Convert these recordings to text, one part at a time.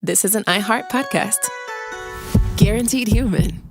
this is an iHeart podcast. Guaranteed human.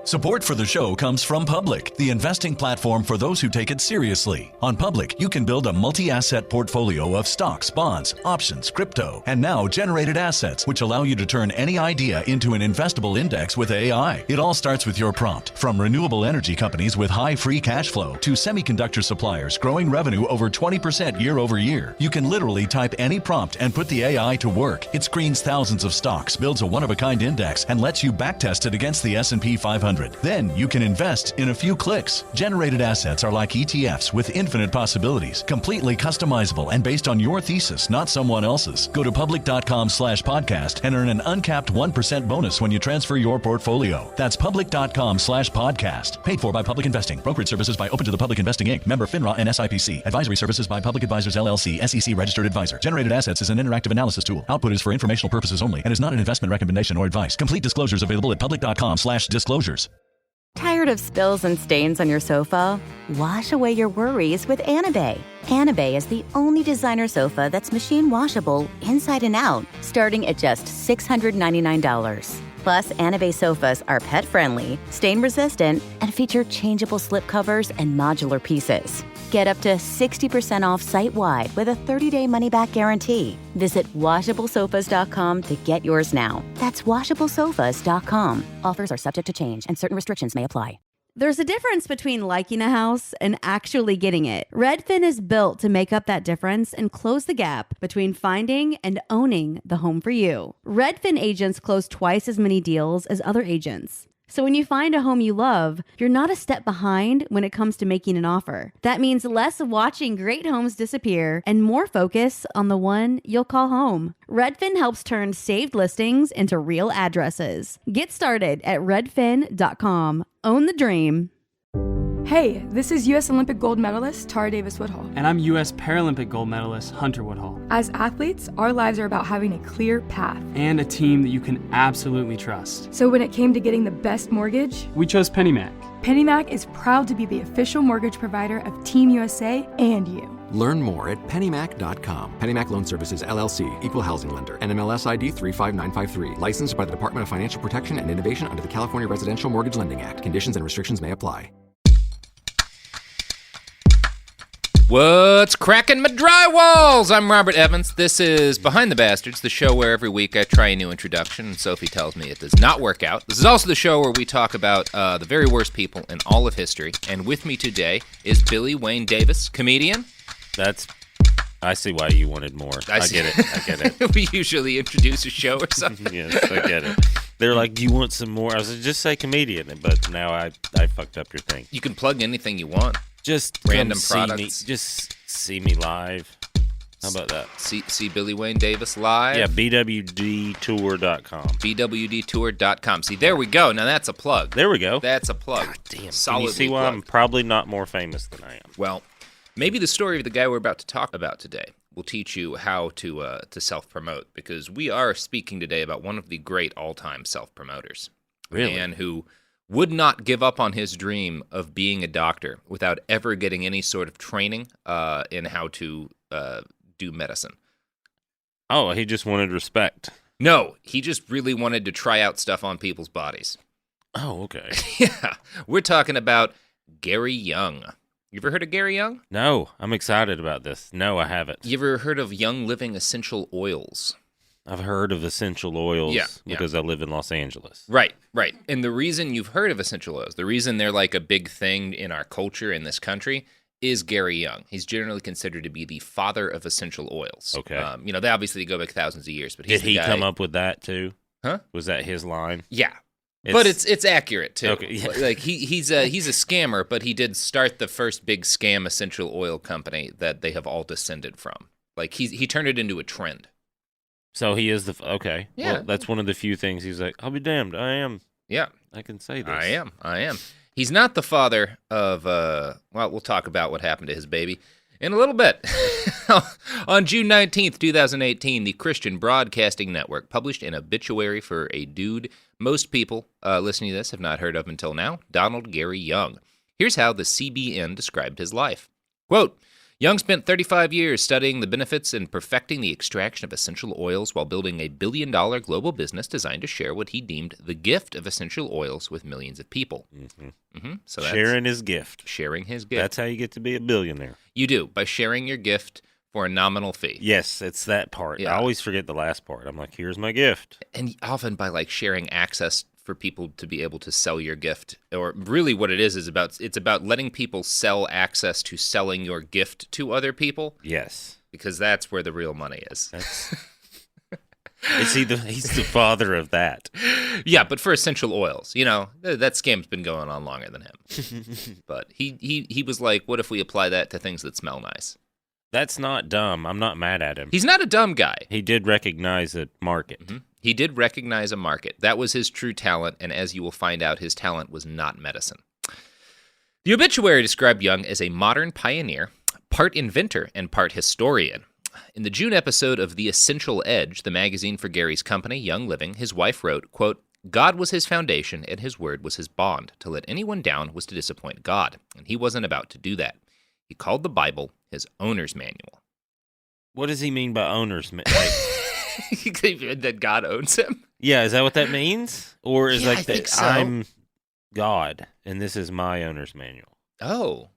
Support for the show comes from Public, the investing platform for those who take it seriously. On Public, you can build a multi-asset portfolio of stocks, bonds, options, crypto, and now generated assets, which allow you to turn any idea into an investable index with AI. It all starts with your prompt. From renewable energy companies with high free cash flow to semiconductor suppliers growing revenue over 20% year over year, you can literally type any prompt and put the AI to work. It screens thousands of stocks, builds a one-of-a-kind index, and lets you backtest it against the S&P 500. Then you can invest in a few clicks. Generated assets are like ETFs with infinite possibilities, completely customizable and based on your thesis, not someone else's. Go to public.com/podcast and earn an uncapped 1% bonus when you transfer your portfolio. That's public.com/podcast. Paid for by Public Investing. Brokerage services by Open to the Public Investing Inc. Member FINRA and SIPC. Advisory services by Public Advisors LLC, SEC registered advisor. Generated assets is an interactive analysis tool. Output is for informational purposes only and is not an investment recommendation or advice. Complete disclosures available at public.com/disclosures. Tired of spills and stains on your sofa? Wash away your worries with Anabay. Anabay is the only designer sofa that's machine washable inside and out, starting at just $699. Plus, Anabay sofas are pet-friendly, stain-resistant, and feature changeable slip covers and modular pieces. Get up to 60% off site-wide with a 30-day money-back guarantee. Visit washablesofas.com to get yours now. That's washablesofas.com. Offers are subject to change, and certain restrictions may apply. There's a difference between liking a house and actually getting it. Redfin is built to make up that difference and close the gap between finding and owning the home for you. Redfin agents close twice as many deals as other agents. So when you find a home you love, you're not a step behind when it comes to making an offer. That means less watching great homes disappear and more focus on the one you'll call home. Redfin helps turn saved listings into real addresses. Get started at redfin.com. Own the dream. Hey, this is U.S. Olympic gold medalist Tara Davis-Woodhull. And I'm U.S. Paralympic gold medalist Hunter Woodhull. As athletes, our lives are about having a clear path. And a team that you can absolutely trust. So when it came to getting the best mortgage, we chose PennyMac. PennyMac is proud to be the official mortgage provider of Team USA and you. Learn more at pennymac.com. PennyMac Loan Services, LLC, Equal Housing Lender, NMLS ID 35953. Licensed by the Department of Financial Protection and Innovation under the California Residential Mortgage Lending Act. Conditions and restrictions may apply. What's cracking my drywalls? I'm Robert Evans. This is Behind the Bastards, the show where every week I try a new introduction, and Sophie tells me it does not work out. This is also the show where we talk about the very worst people in all of history, and with me today is Billy Wayne Davis, comedian. I see why you wanted more. I get it. We usually introduce a show or something. Yes, I get it. They're like, do you want some more? I was like, just say comedian, but now I fucked up your thing. You can plug anything you want. Just random products. Just see me live. How about that? See Billy Wayne Davis live? Yeah, bwdtour.com. bwdtour.com. See, there we go. Now that's a plug. There we go. That's a plug. God damn. Solidly Can you see why plugged. I'm probably not more famous than I am? Well, maybe the story of the guy we're about to talk about today will teach you how to self-promote, because we are speaking today about one of the great all-time self-promoters. Really? A man who would not give up on his dream of being a doctor without ever getting any sort of training in how to do medicine. Oh, he just wanted respect. No, he just really wanted to try out stuff on people's bodies. Oh, okay. Yeah, we're talking about Gary Young. You ever heard of Gary Young? No, I'm excited about this. No, I haven't. You ever heard of Young Living Essential Oils? I've heard of essential oils because I live in Los Angeles. Right. And the reason you've heard of essential oils, the reason they're like a big thing in our culture in this country is Gary Young. He's generally considered to be the father of essential oils. Okay. They obviously go back thousands of years, but he's Did he come up with that too? Huh? Was that his line? Yeah. But it's accurate too. Okay. Yeah. Like he's a scammer, but he did start the first big scam essential oil company that they have all descended from. Like he turned it into a trend. So he is okay. Yeah. Well, that's one of the few things he's like, I'll be damned. I am. Yeah. I can say this. I am. He's not the father of, we'll talk about what happened to his baby in a little bit. On June 19th, 2018, the Christian Broadcasting Network published an obituary for a dude most people listening to this have not heard of until now, Donald Gary Young. Here's how the CBN described his life. Quote, Young spent 35 years studying the benefits and perfecting the extraction of essential oils while building a billion-dollar global business designed to share what he deemed the gift of essential oils with millions of people. So sharing his gift. Sharing his gift. That's how you get to be a billionaire. You do, by sharing your gift for a nominal fee. Yes, it's that part. Yeah. I always forget the last part. I'm like, here's my gift. And often by like sharing access for people to be able to sell your gift, or really what it is it's about letting people sell access to selling your gift to other people. Yes. Because that's where the real money is. He's the father of that. Yeah, but for essential oils, that scam's been going on longer than him. But he was like, what if we apply that to things that smell nice? That's not dumb. I'm not mad at him. He's not a dumb guy. He did recognize a market. Mm-hmm. He did recognize a market. That was his true talent, and as you will find out, his talent was not medicine. The obituary described Young as a modern pioneer, part inventor, and part historian. In the June episode of The Essential Edge, the magazine for Gary's company, Young Living, his wife wrote, quote, God was his foundation, and his word was his bond. To let anyone down was to disappoint God, and he wasn't about to do that. He called the Bible his owner's manual. What does he mean by owner's manual? That God owns him? Yeah, is that what that means? Or is I that think so. I'm God, and this is my owner's manual? Oh.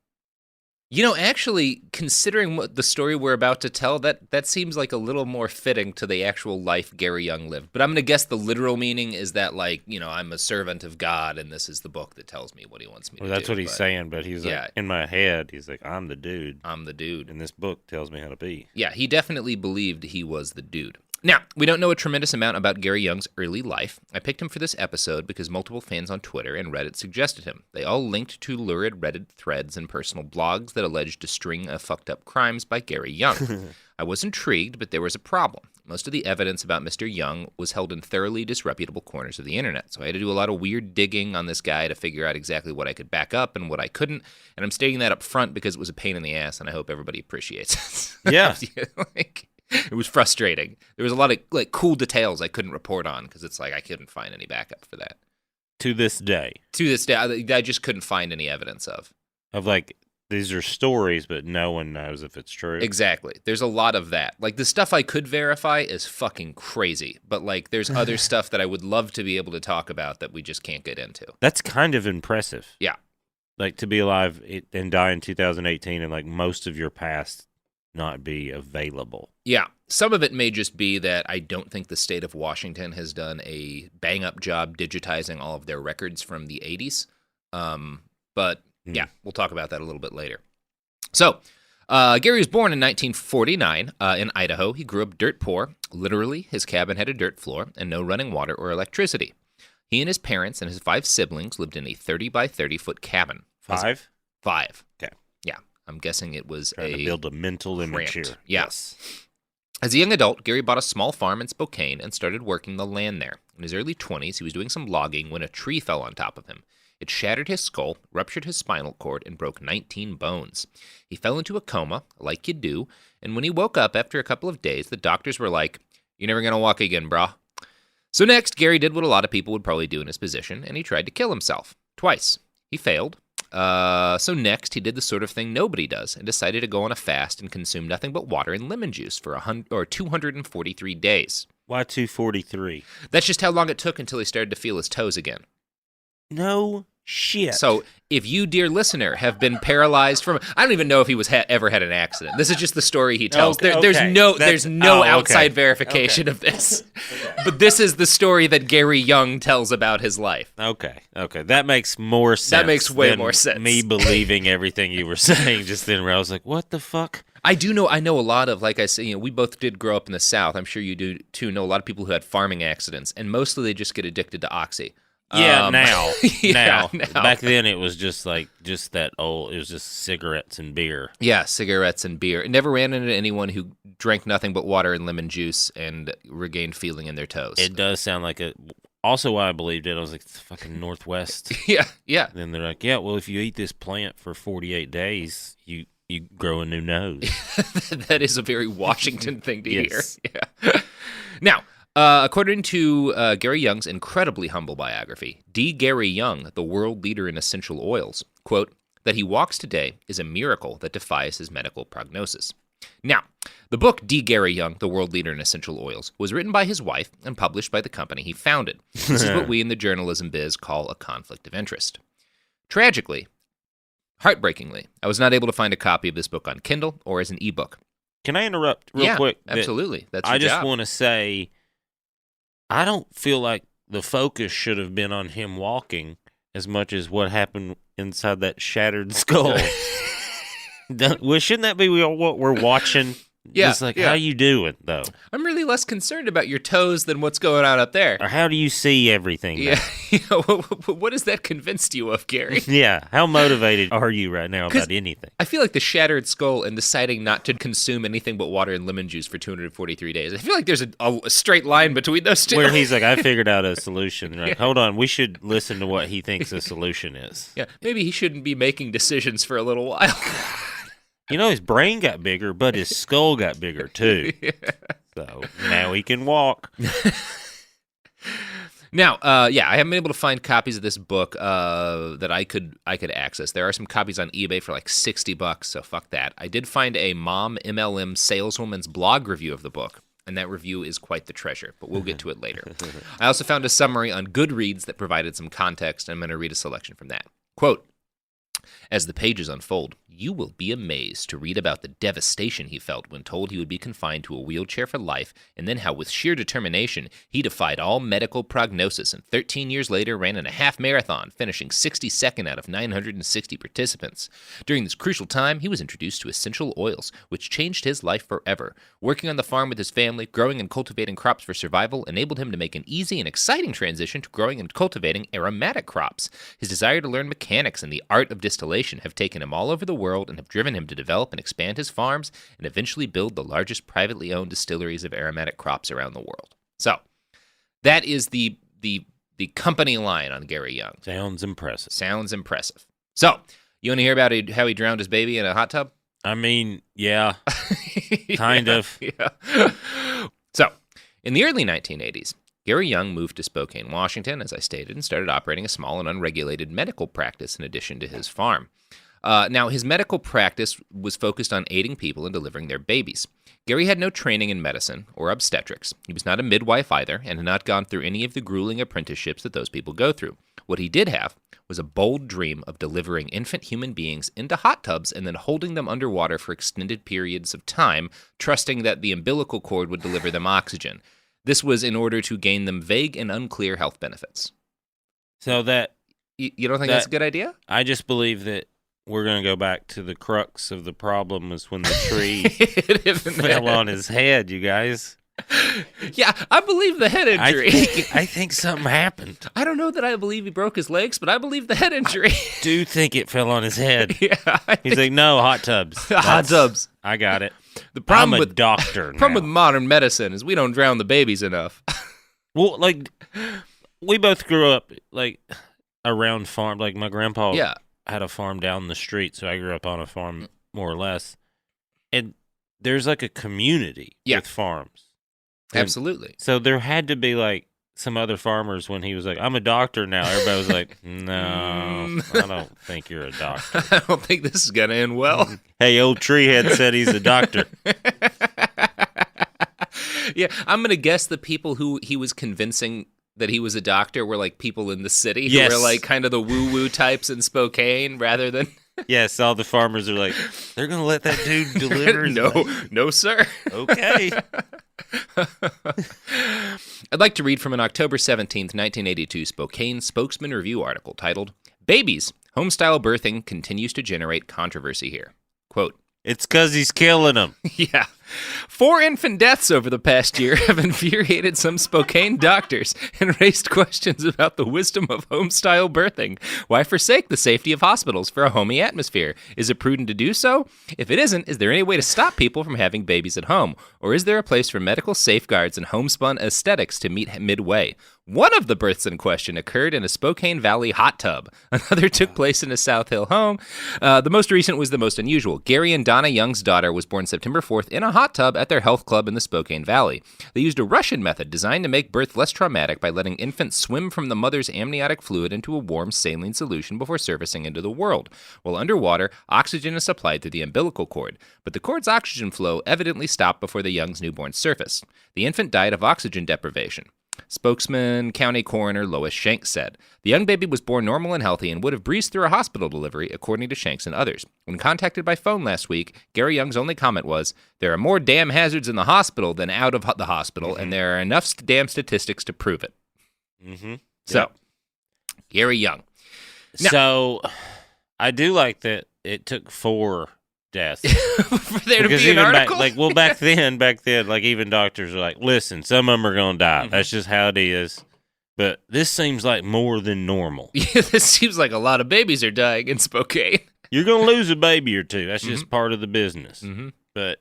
Actually, considering what the story we're about to tell, that seems like a little more fitting to the actual life Gary Young lived. But I'm going to guess the literal meaning is that, I'm a servant of God, and this is the book that tells me what he wants me to do. Well, that's what he's saying, but he's like, in my head, he's like, I'm the dude. I'm the dude. And this book tells me how to be. Yeah, he definitely believed he was the dude. Now, we don't know a tremendous amount about Gary Young's early life. I picked him for this episode because multiple fans on Twitter and Reddit suggested him. They all linked to lurid Reddit threads and personal blogs that alleged a string of fucked up crimes by Gary Young. I was intrigued, but there was a problem. Most of the evidence about Mr. Young was held in thoroughly disreputable corners of the internet, so I had to do a lot of weird digging on this guy to figure out exactly what I could back up and what I couldn't, and I'm stating that up front because it was a pain in the ass, and I hope everybody appreciates it. Yeah. It was frustrating. There was a lot of cool details I couldn't report on because it's like I couldn't find any backup for that. To this day. I just couldn't find any evidence of. These are stories, but no one knows if it's true. Exactly. There's a lot of that. The stuff I could verify is fucking crazy. But, there's other stuff that I would love to be able to talk about that we just can't get into. That's kind of impressive. Yeah. To be alive and die in 2018 and, most of your past not be available. Yeah. Some of it may just be that I don't think the state of Washington has done a bang-up job digitizing all of their records from the 80s. But, yeah, we'll talk about that a little bit later. So, Gary was born in 1949 in Idaho. He grew up dirt poor. Literally, his cabin had a dirt floor and no running water or electricity. He and his parents and his 5 siblings lived in a 30 by 30-foot cabin. 5? 5. Okay. Yeah. I'm guessing it was Trying to build a mental image here. Yes. As a young adult, Gary bought a small farm in Spokane and started working the land there. In his early 20s, he was doing some logging when a tree fell on top of him. It shattered his skull, ruptured his spinal cord, and broke 19 bones. He fell into a coma, like you do, and when he woke up after a couple of days, the doctors were like, "You're never going to walk again, brah." So next, Gary did what a lot of people would probably do in his position, and he tried to kill himself. Twice. He failed. So next, he did the sort of thing nobody does and decided to go on a fast and consume nothing but water and lemon juice for 243 days. Why 243? That's just how long it took until he started to feel his toes again. No shit. So if you, dear listener, have been paralyzed from... I don't even know if he was ever had an accident. This is just the story he tells. Okay, There's no outside verification of this. But this is the story that Gary Young tells about his life. Okay. That makes more sense. That makes way more sense. Me believing everything you were saying just then, where I was like, what the fuck? I know a lot of, like I say, we both did grow up in the South. I'm sure you do too. Know a lot of people who had farming accidents, and mostly they just get addicted to Oxy. Yeah, now. Now. Back then it was just that old, it was just cigarettes and beer. Yeah, cigarettes and beer. It never ran into anyone who drank nothing but water and lemon juice and regained feeling in their toes. It does sound like also why I believed it, I was like, it's fucking Northwest. Yeah. Then they're like, yeah, well, if you eat this plant for 48 days, you grow a new nose. That is a very Washington thing to Yes. hear. Yeah. Now, according to Gary Young's incredibly humble biography, D. Gary Young, the world leader in essential oils, quote, That he walks today is a miracle that defies his medical prognosis. Now, the book D. Gary Young, The World Leader in Essential Oils, was written by his wife and published by the company he founded. This is what we in the journalism biz call a conflict of interest. Tragically, heartbreakingly, I was not able to find a copy of this book on Kindle or as an ebook. Can I interrupt real quick? Absolutely. That's your I just job. want to say, I don't feel like the focus should have been on him walking as much as what happened inside that shattered skull. Well, shouldn't that be what we're watching? Yeah, It's like, yeah. how you doing, though? I'm really less concerned about your toes than what's going on up there. Or how do you see everything? Yeah, what has that convinced you of, Gary? Yeah, how motivated are you right now about anything? I feel like the shattered skull and deciding not to consume anything but water and lemon juice for 243 days. I feel like there's a straight line between those two. Where he's like, I figured out a solution. Right? Yeah. Hold on, we should listen to what he thinks the solution is. Yeah, maybe he shouldn't be making decisions for a little while. You know, his brain got bigger, but his skull got bigger, too. Yeah. So now he can walk. Now, I haven't been able to find copies of this book that I could access. There are some copies on eBay for like $60, so fuck that. I did find a Mom MLM saleswoman's blog review of the book, and that review is quite the treasure, but we'll get to it later. I also found a summary on Goodreads that provided some context, and I'm going to read a selection from that. Quote, as the pages unfold, you will be amazed to read about the devastation he felt when told he would be confined to a wheelchair for life, and then how with sheer determination he defied all medical prognosis and 13 years later ran in a half marathon, finishing 62nd out of 960 participants. During this crucial time, he was introduced to essential oils, which changed his life forever. Working on the farm with his family, growing and cultivating crops for survival enabled him to make an easy and exciting transition to growing and cultivating aromatic crops. His desire to learn mechanics and the art of distillation have taken him all over the world and have driven him to develop and expand his farms and eventually build the largest privately owned distilleries of aromatic crops around the world. So, that is the company line on Gary Young. Sounds impressive. So, you want to hear about how he drowned his baby in a hot tub? I mean, yeah, kind of. Yeah. So, in the early 1980s, Gary Young moved to Spokane, Washington, as I stated, and started operating a small and unregulated medical practice in addition to his farm. Now, his medical practice was focused on aiding people in delivering their babies. Gary had no training in medicine or obstetrics. He was not a midwife either and had not gone through any of the grueling apprenticeships that those people go through. What he did have was a bold dream of delivering infant human beings into hot tubs and then holding them underwater for extended periods of time, trusting that the umbilical cord would deliver them oxygen. This was in order to gain them vague and unclear health benefits. So that... You don't think that's a good idea? I just believe that we're going to go back to the crux of the problem is when the tree fell on his head, you guys. Yeah, I believe the head injury. I think something happened. I don't know that I believe he broke his legs, but I believe the head injury. I do think it fell on his head. Yeah. He's like, no, hot tubs. Hot tubs. I got it. I'm a doctor now. The problem with modern medicine is we don't drown the babies enough. Well, like, we both grew up, like, around farm. Like, my grandpa had a farm down the street, so I grew up on a farm, more or less. And there's, like, a community with farms. And absolutely. So there had to be, like, some other farmers when he was like, I'm a doctor now. Everybody was like, no, I don't think you're a doctor. I don't think this is going to end well. Hey, old treehead said he's a doctor. Yeah, I'm going to guess the people who he was convincing that he was a doctor were like people in the city who were like kind of the woo-woo types in Spokane rather than... Yes, all the farmers are like, they're going to let that dude deliver his No, sir. Okay. I'd like to read from an October 17th, 1982 Spokane Spokesman Review article titled, Babies, Homestyle Birthing Continues to Generate Controversy Here. Quote, it's because he's killing them. Yeah. 4 infant deaths over the past year have infuriated some Spokane doctors and raised questions about the wisdom of home-style birthing. Why forsake the safety of hospitals for a homey atmosphere? Is it prudent to do so? If it isn't, is there any way to stop people from having babies at home? Or is there a place for medical safeguards and homespun aesthetics to meet midway? One of the births in question occurred in a Spokane Valley hot tub. Another took place in a South Hill home. The most recent was the most unusual. Gary and Donna Young's daughter was born September 4th in a hot hot tub at their health club in the Spokane Valley. They used a Russian method designed to make birth less traumatic by letting infants swim from the mother's amniotic fluid into a warm saline solution before surfacing into the world. While underwater, oxygen is supplied through the umbilical cord, but the cord's oxygen flow evidently stopped before the young's newborn surfaced. The infant died of oxygen deprivation. Spokesman County Coroner Lois Shanks said, "The young baby was born normal and healthy and would have breezed through a hospital delivery, according to Shanks and others. When contacted by phone last week, Gary Young's only comment was, 'There are more damn hazards in the hospital than out of the hospital, and there are enough damn statistics to prove it.'" Mm-hmm. So, Gary Young. Now, so, I do like that it took 4 deaths for there to be an article. Back then, like even doctors are like, "Listen, some of them are gonna die. That's just how it is." But this seems like more than normal. Yeah, this seems like a lot of babies are dying in Spokane. You're gonna lose a baby or two. That's just part of the business. Mm-hmm. But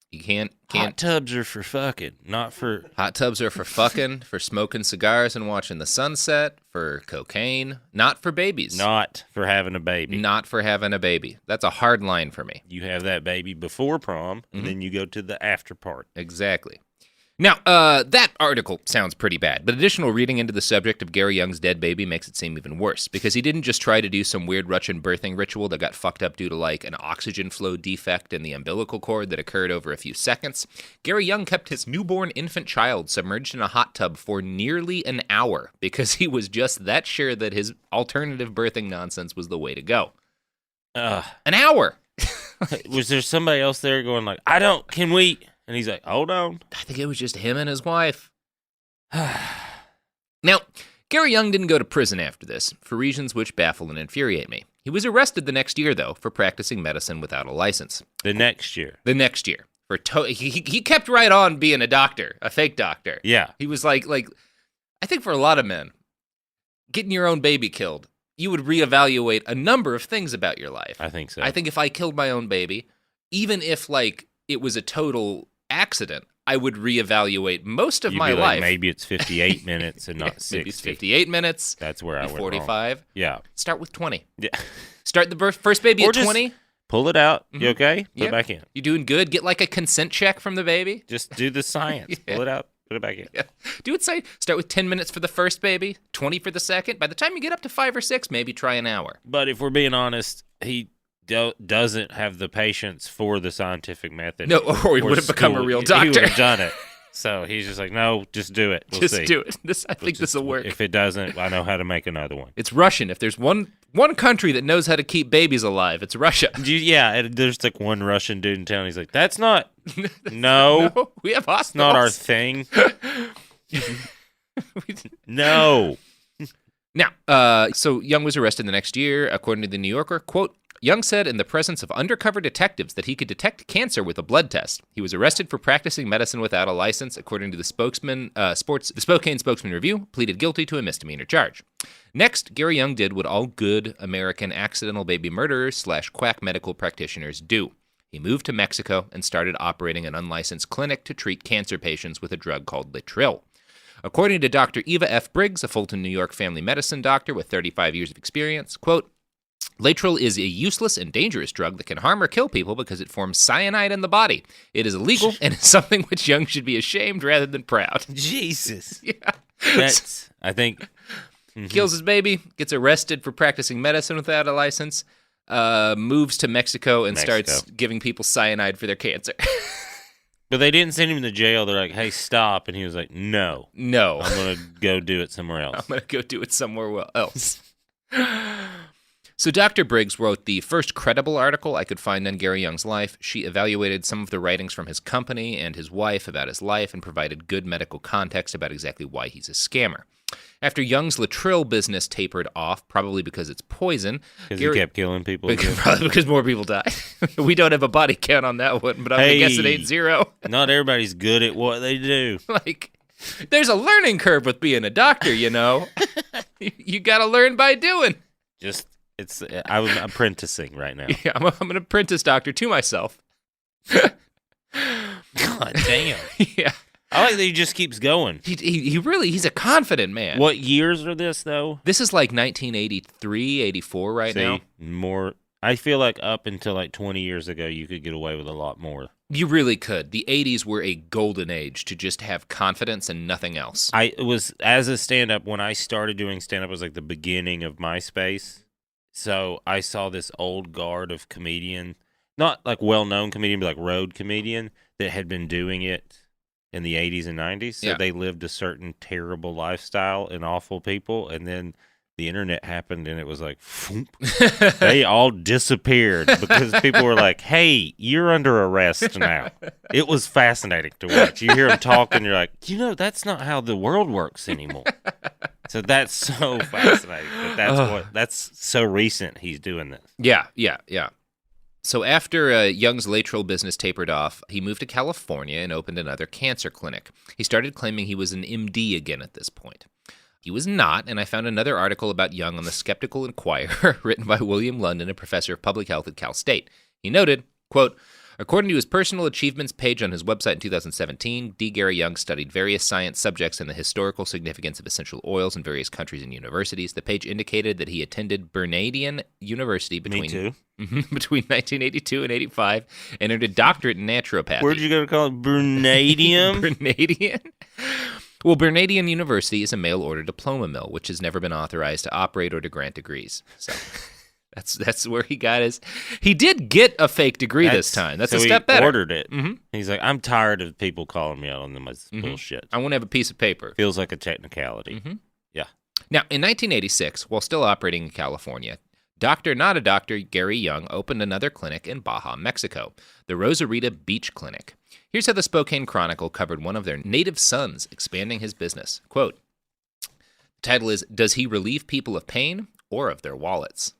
you can't. Hot tubs are for fucking, not for. Hot tubs are for fucking, for smoking cigars and watching the sunset, for cocaine, not for babies. Not for having a baby. Not for having a baby. That's a hard line for me. You have that baby before prom, and then you go to the after part. Exactly. Now, that article sounds pretty bad, but additional reading into the subject of Gary Young's dead baby makes it seem even worse, because he didn't just try to do some weird Russian birthing ritual that got fucked up due to, like, an oxygen flow defect in the umbilical cord that occurred over a few seconds. Gary Young kept his newborn infant child submerged in a hot tub for nearly an hour, because he was just that sure that his alternative birthing nonsense was the way to go. An hour! Was there somebody else there going like, can we... And he's like, hold on. I think it was just him and his wife. Now, Gary Young didn't go to prison after this, for reasons which baffle and infuriate me. He was arrested the next year, though, for practicing medicine without a license. The next year. He kept right on being a doctor, a fake doctor. Yeah. He was like, I think for a lot of men, getting your own baby killed, you would reevaluate a number of things about your life. I think so. I think if I killed my own baby, even if, like, it was a total accident, I would reevaluate most of my life. Maybe it's 58 minutes and not 60. Maybe it's 58 minutes. That's where I went 45. Wrong. Yeah. Start with 20. Yeah. Start the first baby at 20. Pull it out. You okay? Put it back in. You doing good? Get like a consent check from the baby. Just do the science. Pull it out. Put it back in. Yeah. Do it. Start with 10 minutes for the first baby, 20 for the second. By the time you get up to 5 or 6, maybe try an hour. But if we're being honest, he doesn't have the patience for the scientific method. No, or he would have become a real doctor. He would have done it. So he's just like, no, just do it. We'll see. Do it. I think this will work. If it doesn't, I know how to make another one. It's Russian. If there's one country that knows how to keep babies alive, it's Russia. There's like one Russian dude in town. He's like, that's not. No, we have hospitals. It's not our thing. No. Now, so Young was arrested the next year, according to the New Yorker. Quote, Young said in the presence of undercover detectives that he could detect cancer with a blood test. He was arrested for practicing medicine without a license, according to the Spokane Spokesman Review, pleaded guilty to a misdemeanor charge. Next, Gary Young did what all good American accidental baby murderers / quack medical practitioners do. He moved to Mexico and started operating an unlicensed clinic to treat cancer patients with a drug called Latril. According to Dr. Eva F. Briggs, a Fulton, New York family medicine doctor with 35 years of experience, quote, Latril is a useless and dangerous drug that can harm or kill people because it forms cyanide in the body. It is illegal and is something which Young should be ashamed rather than proud. Jesus. Yeah. That's, I think. Kills his baby, gets arrested for practicing medicine without a license, moves to Mexico and starts giving people cyanide for their cancer. But they didn't send him to jail. They're like, hey, stop. And he was like, no. I'm going to go do it somewhere else. I'm going to go do it somewhere else. So Dr. Briggs wrote the first credible article I could find on Gary Young's life. She evaluated some of the writings from his company and his wife about his life and provided good medical context about exactly why he's a scammer. After Young's Latril business tapered off, probably because it's poison. Because he kept killing people. Probably because more people died. We don't have a body count on that one, but I'm going to guess it ain't 0. Not everybody's good at what they do. There's a learning curve with being a doctor, you know. You got to learn by doing. I'm apprenticing right now. Yeah, I'm an apprentice doctor to myself. God damn. Yeah. I like that he just keeps going. He's a confident man. What years are this, though? This is like 1983, 84 now. More. I feel like up until like 20 years ago, you could get away with a lot more. You really could. The 80s were a golden age to just have confidence and nothing else. It was, as a stand-up, when I started doing stand-up, it was like the beginning of MySpace. So I saw this old guard of comedian, not like well-known comedian, but like road comedian that had been doing it in the 80s and 90s. So they lived a certain terrible lifestyle and awful people. And then the internet happened and it was like, they all disappeared because people were like, hey, you're under arrest now. It was fascinating to watch. You hear them talk and you're like, that's not how the world works anymore. So that's so fascinating. That's so recent he's doing this. Yeah. So after Young's lateral business tapered off, he moved to California and opened another cancer clinic. He started claiming he was an MD again at this point. He was not, and I found another article about Young on the Skeptical Inquirer written by William London, a professor of public health at Cal State. He noted, quote, according to his personal achievements page on his website in 2017, D. Gary Young studied various science subjects and the historical significance of essential oils in various countries and universities. The page indicated that he attended Bernadian University between 1982 and 85 and earned a doctorate in naturopathy. Where'd you go to call it? Bernadium? Bernadian? Well, Bernadian University is a mail-order diploma mill, which has never been authorized to operate or to grant degrees. So that's where he got his. He did get a fake degree this time. That's a step better. He ordered it. Mm-hmm. He's like, I'm tired of people calling me out on this bullshit. I want to have a piece of paper. Feels like a technicality. Mm-hmm. Yeah. Now, in 1986, while still operating in California, Dr. Not a Doctor Gary Young opened another clinic in Baja, Mexico, the Rosarita Beach Clinic. Here's how the Spokane Chronicle covered one of their native sons expanding his business. Quote, the title is, Does He Relieve People of Pain or of Their Wallets?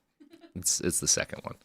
It's the second one.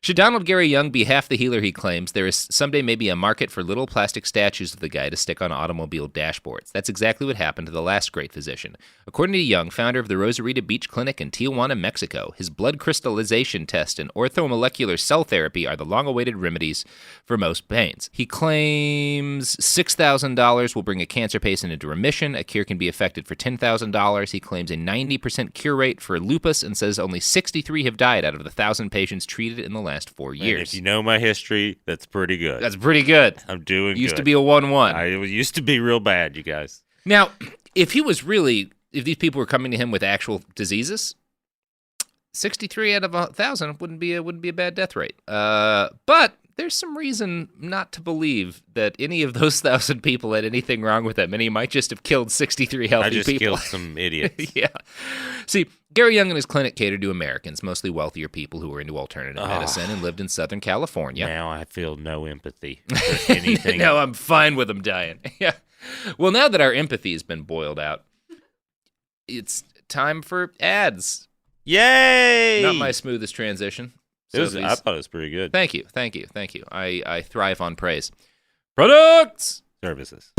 Should Donald Gary Young be half the healer he claims, there is someday maybe a market for little plastic statues of the guy to stick on automobile dashboards. That's exactly what happened to the last great physician. According to Young, founder of the Rosarita Beach Clinic in Tijuana, Mexico, his blood crystallization test and orthomolecular cell therapy are the long-awaited remedies for most pains. He claims $6,000 will bring a cancer patient into remission. A cure can be effected for $10,000. He claims a 90% cure rate for lupus and says only 63 have died out of the 1,000 patients treated in the last 4 years. And if you know my history, that's pretty good. That's pretty good. I'm doing good. Used to be a 1-1. It used to be real bad, you guys. Now, if these people were coming to him with actual diseases, 63 out of 1,000 wouldn't be a bad death rate. But there's some reason not to believe that any of those 1,000 people had anything wrong with them, and he might just have killed 63 healthy people. I just killed some idiots. Yeah. See, Gary Young and his clinic catered to Americans, mostly wealthier people who were into alternative medicine and lived in Southern California. Now I feel no empathy for anything. No, I'm fine with them dying. Yeah. Well, now that our empathy has been boiled out, it's time for ads. Yay! Not my smoothest transition. I thought it was pretty good. Thank you. I thrive on praise. Products! Services.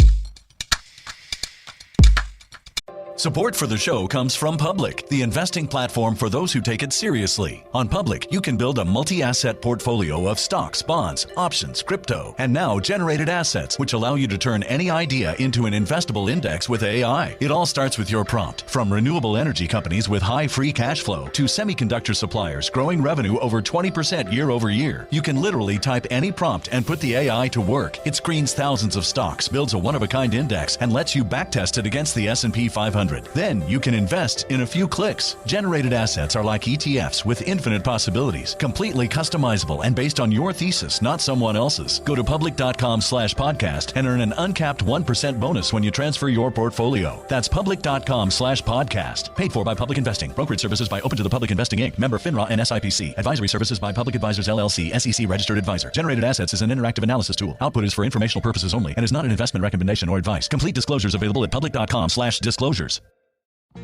Support for the show comes from Public, the investing platform for those who take it seriously. On Public, you can build a multi-asset portfolio of stocks, bonds, options, crypto, and now generated assets, which allow you to turn any idea into an investable index with AI. It all starts with your prompt. From renewable energy companies with high free cash flow to semiconductor suppliers growing revenue over 20% year over year, you can literally type any prompt and put the AI to work. It screens thousands of stocks, builds a one-of-a-kind index, and lets you backtest it against the S&P 500. Then you can invest in a few clicks. Generated assets are like ETFs with infinite possibilities, completely customizable and based on your thesis, not someone else's. Go to public.com/podcast and earn an uncapped 1% bonus when you transfer your portfolio. That's public.com/podcast. Paid for by Public Investing. Brokerage services by Open to the Public Investing Inc. Member FINRA and SIPC. Advisory services by Public Advisors LLC, SEC registered advisor. Generated assets is an interactive analysis tool. Output is for informational purposes only and is not an investment recommendation or advice. Complete disclosures available at public.com/disclosures.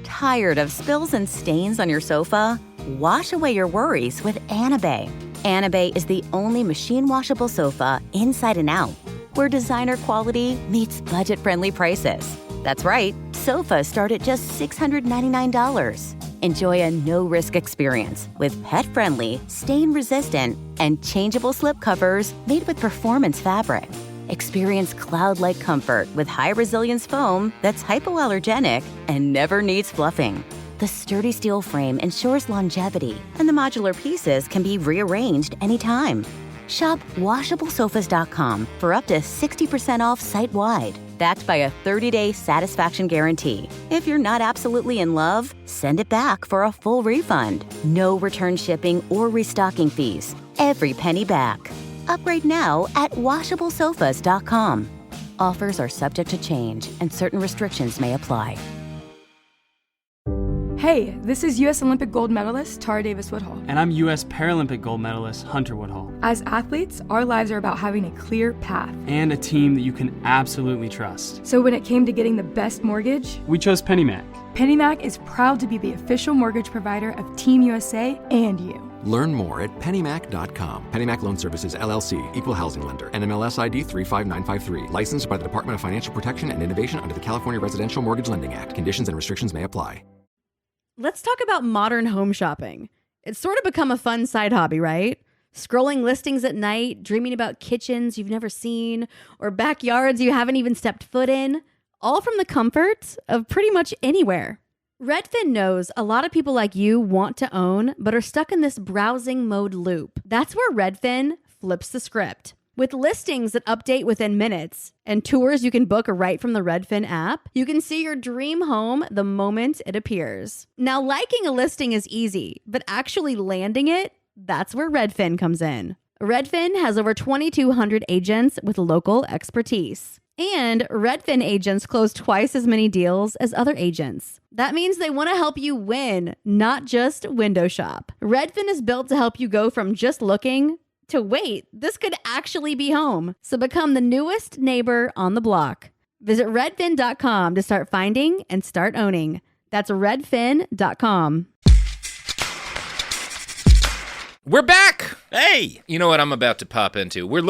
Tired of spills and stains on your sofa? Wash away your worries with Anabay. Anabay is the only machine washable sofa inside and out, where designer quality meets budget-friendly prices. That's right, sofas start at just $699. Enjoy a no-risk experience with pet-friendly, stain-resistant, and changeable slip covers made with performance fabric. Experience cloud-like comfort with high-resilience foam that's hypoallergenic and never needs fluffing. The sturdy steel frame ensures longevity, and the modular pieces can be rearranged anytime. Shop WashableSofas.com for up to 60% off site-wide. Backed by a 30-day satisfaction guarantee. If you're not absolutely in love, send it back for a full refund. No return shipping or restocking fees. Every penny back. Upgrade now at WashableSofas.com. Offers are subject to change and certain restrictions may apply. Hey, this is U.S. Olympic gold medalist Tara Davis-Woodhull. And I'm U.S. Paralympic gold medalist Hunter Woodhull. As athletes, our lives are about having a clear path. And a team that you can absolutely trust. So when it came to getting the best mortgage, we chose PennyMac. PennyMac is proud to be the official mortgage provider of Team USA and you. Learn more at pennymac.com. PennyMac Loan Services, LLC, Equal Housing Lender, NMLS ID 35953. Licensed by the Department of Financial Protection and Innovation under the California Residential Mortgage Lending Act. Conditions and restrictions may apply. Let's talk about modern home shopping. It's sort of become a fun side hobby, right? Scrolling listings at night, dreaming about kitchens you've never seen, or backyards you haven't even stepped foot in, all from the comfort of pretty much anywhere. Redfin knows a lot of people like you want to own, but are stuck in this browsing mode loop. That's where Redfin flips the script. With listings that update within minutes and tours you can book right from the Redfin app, you can see your dream home the moment it appears. Now, liking a listing is easy, but actually landing it, that's where Redfin comes in. Redfin has over 2,200 agents with local expertise. And Redfin agents close twice as many deals as other agents. That means they want to help you win, not just window shop. Redfin is built to help you go from just looking to wait, this could actually be home. So become the newest neighbor on the block. Visit redfin.com to start finding and start owning. That's redfin.com. We're back! Hey! You know what I'm about to pop into? We've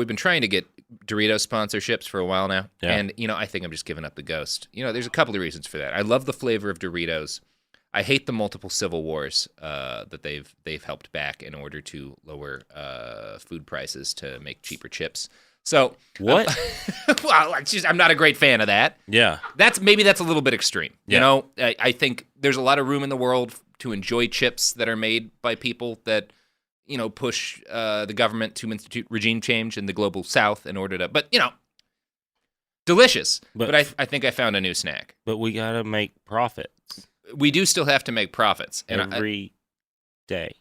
been trying to get Doritos sponsorships for a while now. Yeah. And, I think I'm just giving up the ghost. There's a couple of reasons for that. I love the flavor of Doritos. I hate the multiple civil wars that they've helped back in order to lower food prices to make cheaper chips. So what? Well, I'm not a great fan of that. Yeah, that's a little bit extreme. Yeah. I think there's a lot of room in the world to enjoy chips that are made by people that push the government to institute regime change in the global South in order to. But delicious. But I think I found a new snack. But we gotta make profits. We do still have to make profits every day.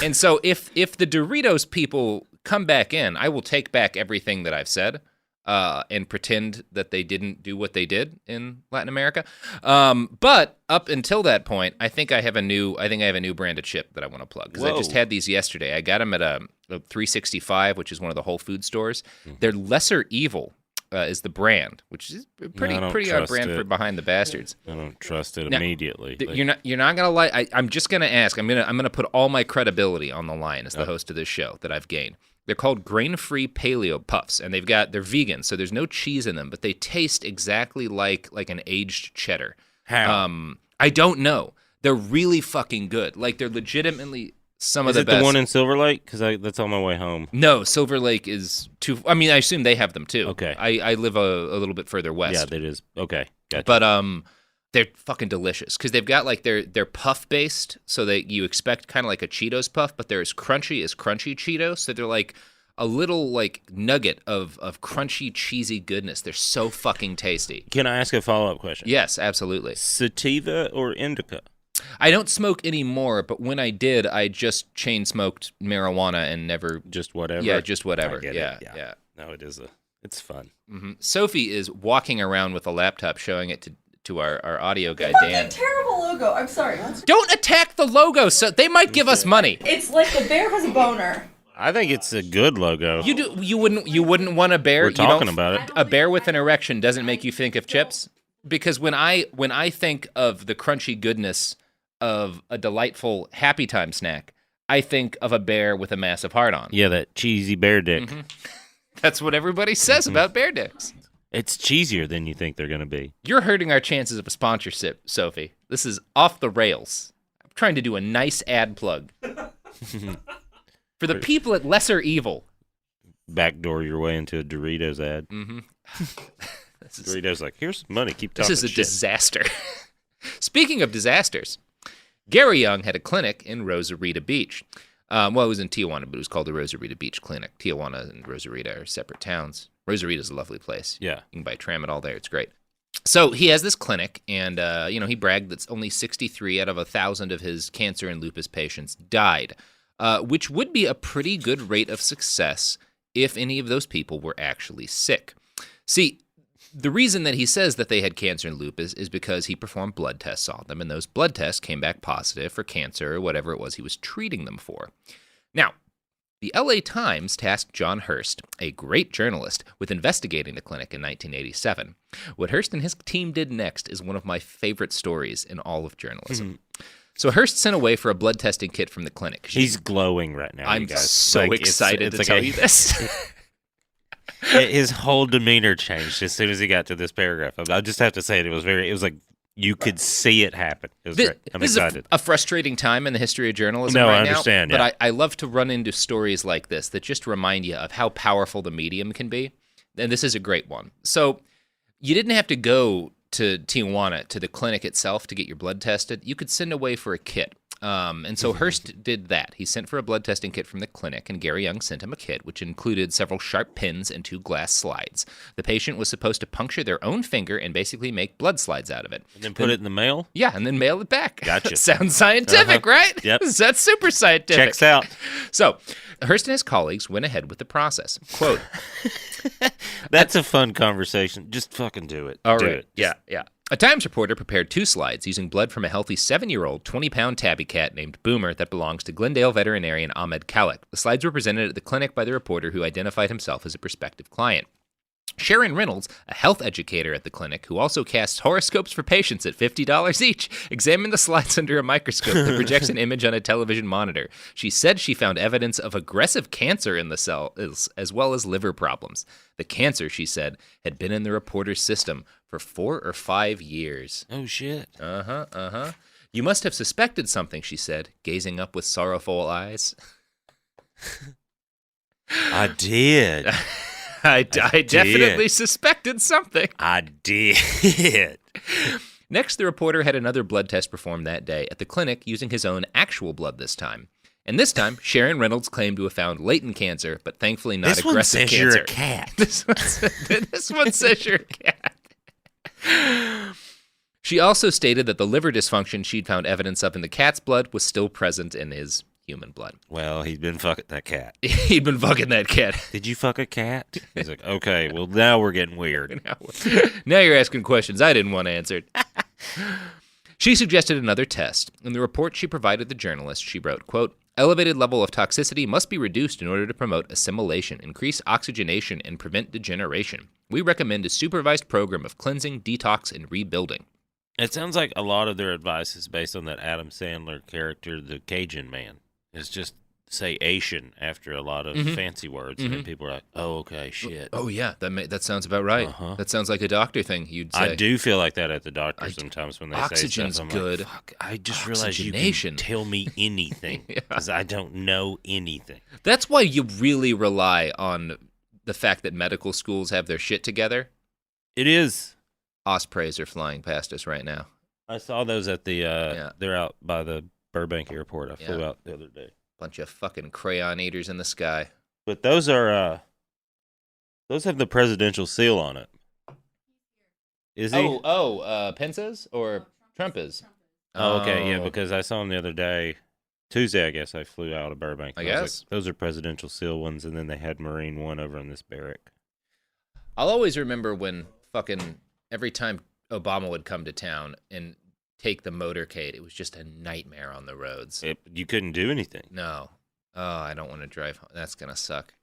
And so if the Doritos people come back in, I will take back everything that I've said and pretend that they didn't do what they did in Latin America. But up until that point, I think I have a new brand of chip that I want to plug because I just had these yesterday. I got them at a 365, which is one of the Whole Food stores. Mm-hmm. They're Lesser Evil. Is the brand, which is pretty on brand for Behind the Bastards. I don't trust it immediately. You're not gonna like. I'm just gonna ask. I'm gonna put all my credibility on the line as the host of this show that I've gained. They're called grain-free paleo puffs, and they're vegan, so there's no cheese in them, but they taste exactly like an aged cheddar. How? I don't know. They're really fucking good. Like they're legitimately. Some of the best. Is it the one in Silver Lake? Because that's on my way home. No, Silver Lake is too. I mean, I assume they have them too. Okay. I live a little bit further west. Yeah, that is. Okay. Gotcha. But they're fucking delicious because they've got they're puff based, so that you expect kind of like a Cheetos puff, but they're as crunchy Cheetos. So they're like a little like nugget of crunchy cheesy goodness. They're so fucking tasty. Can I ask a follow-up question? Yes, absolutely. Sativa or indica? I don't smoke anymore, but when I did, I just chain smoked marijuana and never just whatever. Yeah, just whatever. Yeah. No, it's fun. Mm-hmm. Sophie is walking around with a laptop, showing it to our audio guy Dan. It's a terrible logo. I'm sorry. Don't attack the logo. So they might give us money. It's like the bear has a boner. I think it's a good logo. You wouldn't want a bear. We're talking about it. A bear with an erection doesn't make you think of chips, because when I think of the crunchy goodness of a delightful Happy Time snack, I think of a bear with a massive heart on. Yeah, that cheesy bear dick. Mm-hmm. That's what everybody says about bear dicks. It's cheesier than you think they're going to be. You're hurting our chances of a sponsorship, Sophie. This is off the rails. I'm trying to do a nice ad plug. For the people at Lesser Evil. Backdoor your way into a Doritos ad. Mm-hmm. Doritos like, here's some money, keep talking This is a shit. disaster. Speaking of disasters, Gary Young had a clinic in Rosarita Beach. Well, it was in Tijuana, but it was called the Rosarita Beach Clinic. Tijuana and Rosarita are separate towns. Rosarita's a lovely place. Yeah. You can buy Tramadol all there. It's great. So he has this clinic, and, he bragged that only 63 out of 1,000 of his cancer and lupus patients died, which would be a pretty good rate of success if any of those people were actually sick. See, the reason that he says that they had cancer and lupus is because he performed blood tests on them, and those blood tests came back positive for cancer or whatever it was he was treating them for. Now, the LA Times tasked John Hurst, a great journalist, with investigating the clinic in 1987. What Hurst and his team did next is one of my favorite stories in all of journalism. So Hurst sent away for a blood testing kit from the clinic. He's glowing right now, I'm you guys. so excited to tell you this. His whole demeanor changed as soon as he got to this paragraph. I just have to say it was like you could see it happen. It was great. I'm excited. This is a frustrating time in the history of journalism I right understand, now. yeah. But I love to run into stories like this that just remind you of how powerful the medium can be. And this is a great one. So you didn't have to go to Tijuana, to the clinic itself, to get your blood tested. You could send away for a kit. And so Hurst did that. He sent for a blood testing kit from the clinic, and Gary Young sent him a kit, which included several sharp pins and 2 glass slides. The patient was supposed to puncture their own finger and basically make blood slides out of it. And then put it in the mail? Yeah, and then mail it back. Gotcha. Sounds scientific, right? Yep. That's super scientific. Checks out. So Hurst and his colleagues went ahead with the process. Quote. That's a fun conversation. Just fucking do it. All do right. it. Yeah. A Times reporter prepared 2 slides using blood from a healthy 7-year-old, 20-pound tabby cat named Boomer that belongs to Glendale veterinarian Ahmed Khalek. The slides were presented at the clinic by the reporter, who identified himself as a prospective client. Sharon Reynolds, a health educator at the clinic who also casts horoscopes for patients at $50 each, examined the slides under a microscope that projects an image on a television monitor. She said she found evidence of aggressive cancer in the cells, as well as liver problems. The cancer, she said, had been in the reporter's system for 4 or 5 years. Oh, shit. Uh-huh. You must have suspected something, she said, gazing up with sorrowful eyes. I did. I definitely suspected something. I did. Next, the reporter had another blood test performed that day at the clinic using his own actual blood this time. And this time, Sharon Reynolds claimed to have found latent cancer, but thankfully not aggressive cancer. You're a cat. This one says you're a cat. She also stated that the liver dysfunction she'd found evidence of in the cat's blood was still present in his human blood. Well, he'd been fucking that cat. He'd been fucking that cat. Did you fuck a cat? He's like, okay, well, now we're getting weird. Now you're asking questions I didn't want answered. She suggested another test. In the report she provided the journalist, she wrote, quote, elevated level of toxicity must be reduced in order to promote assimilation, increase oxygenation, and prevent degeneration. We recommend a supervised program of cleansing, detox, and rebuilding. It sounds like a lot of their advice is based on that Adam Sandler character, the Cajun man. It's just say Asian after a lot of fancy words, and then people are like, oh, okay, shit. Oh, yeah, that sounds about right. That sounds like a doctor thing you'd say. I do feel like that at the doctor sometimes when they oxygen's say stuff. I'm good. like, fuck, I just realized you can tell me anything because I don't know anything. That's why you really rely on the fact that medical schools have their shit together. It is. Ospreys are flying past us right now. I saw those at the, they're out by the Burbank airport. I flew out the other day. Bunch of fucking crayon eaters in the sky. But those are, those have the presidential seal on it. Is he? Pence's or Trump's? Oh, okay, yeah, because I saw him the other day. Tuesday, I guess, I flew out of Burbank. I guess. Like, those are presidential seal ones, and then they had Marine one over in this barrack. I'll always remember when fucking every time Obama would come to town and take the motorcade, it was just a nightmare on the roads. You couldn't do anything. No. Oh, I don't want to drive home. That's going to suck.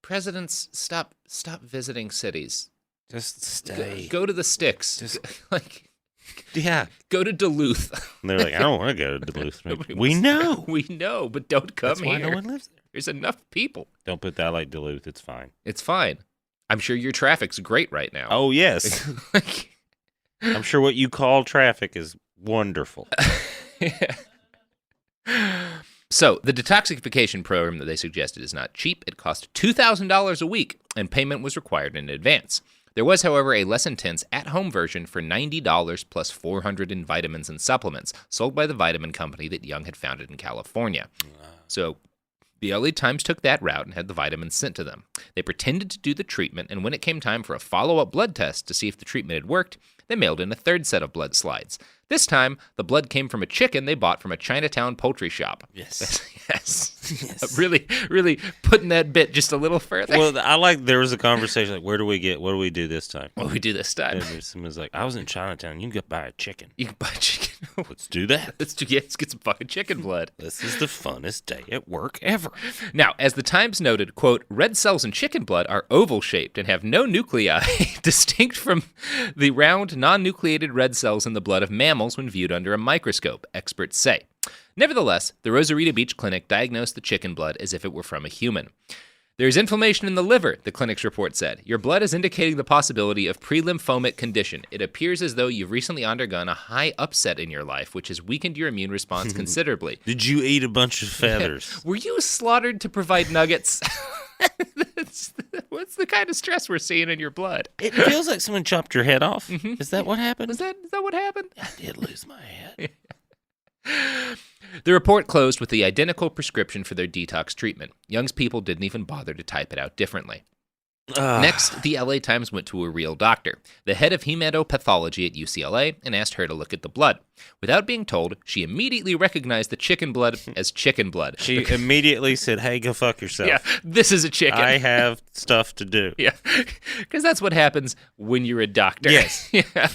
Presidents, stop visiting cities. Just stay. Go to the sticks. Just yeah. Go to Duluth. And they're like, I don't want to go to Duluth. We know. We know, but don't come here. That's why no one lives there. There's enough people. Don't put that like Duluth. It's fine. It's fine. I'm sure your traffic's great right now. Oh, yes. I'm sure what you call traffic is wonderful. So, the detoxification program that they suggested is not cheap. It cost $2,000 a week, and payment was required in advance. There was, however, a less intense at-home version for $90 plus 400 in vitamins and supplements, sold by the vitamin company that Young had founded in California. So, The LA Times took that route and had the vitamins sent to them. They pretended to do the treatment, and when it came time for a follow-up blood test to see if the treatment had worked, they mailed in a third set of blood slides. This time, the blood came from a chicken they bought from a Chinatown poultry shop. Yes. Yes. Really, really putting that bit just a little further. Well, there was a conversation like, what do we do this time? What do we do this time? And someone's like, I was in Chinatown. You can go buy a chicken. You can buy a chicken. Let's do that. Let's get some fucking chicken blood. This is the funnest day at work ever. Now, as the Times noted, quote, red cells in chicken blood are oval-shaped and have no nuclei, distinct from the round, non-nucleated red cells in the blood of mammals when viewed under a microscope, experts say. Nevertheless, the Rosarito Beach Clinic diagnosed the chicken blood as if it were from a human. There is inflammation in the liver, the clinic's report said. Your blood is indicating the possibility of pre-lymphomic condition. It appears as though you've recently undergone a high upset in your life, which has weakened your immune response considerably. Did you eat a bunch of feathers? Were you slaughtered to provide nuggets? What's the kind of stress we're seeing in your blood? It feels like someone chopped your head off. Mm-hmm. Is that what happened? Is that what happened? I did lose my head. The report closed with the identical prescription for their detox treatment. Young's people didn't even bother to type it out differently. Next, the LA Times went to a real doctor, the head of hematopathology at UCLA, and asked her to look at the blood. Without being told, she immediately recognized the chicken blood as chicken blood. She immediately said, hey, go fuck yourself. Yeah, this is a chicken. I have stuff to do. Yeah, because that's what happens when you're a doctor. Yes. Yeah.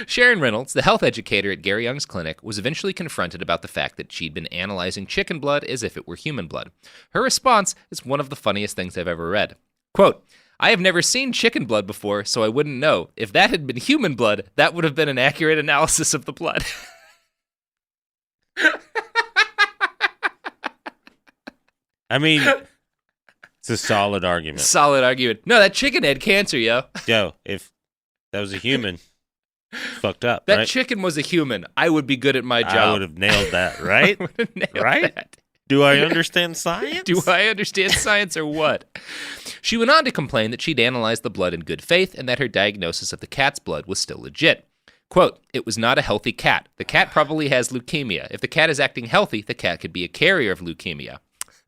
Sharon Reynolds, the health educator at Gary Young's clinic, was eventually confronted about the fact that she'd been analyzing chicken blood as if it were human blood. Her response is one of the funniest things I've ever read. Quote, I have never seen chicken blood before, so I wouldn't know. If that had been human blood, that would have been an accurate analysis of the blood. I mean, it's a solid argument. Solid argument. No, that chicken had cancer, yo. Yo, if that was a human, fucked up, that right? chicken was a human. I would be good at my job. I would have nailed that, right? Right? That. Do I understand science? Do I understand science or what? She went on to complain that she'd analyzed the blood in good faith and that her diagnosis of the cat's blood was still legit. Quote, it was not a healthy cat. The cat probably has leukemia. If the cat is acting healthy, the cat could be a carrier of leukemia.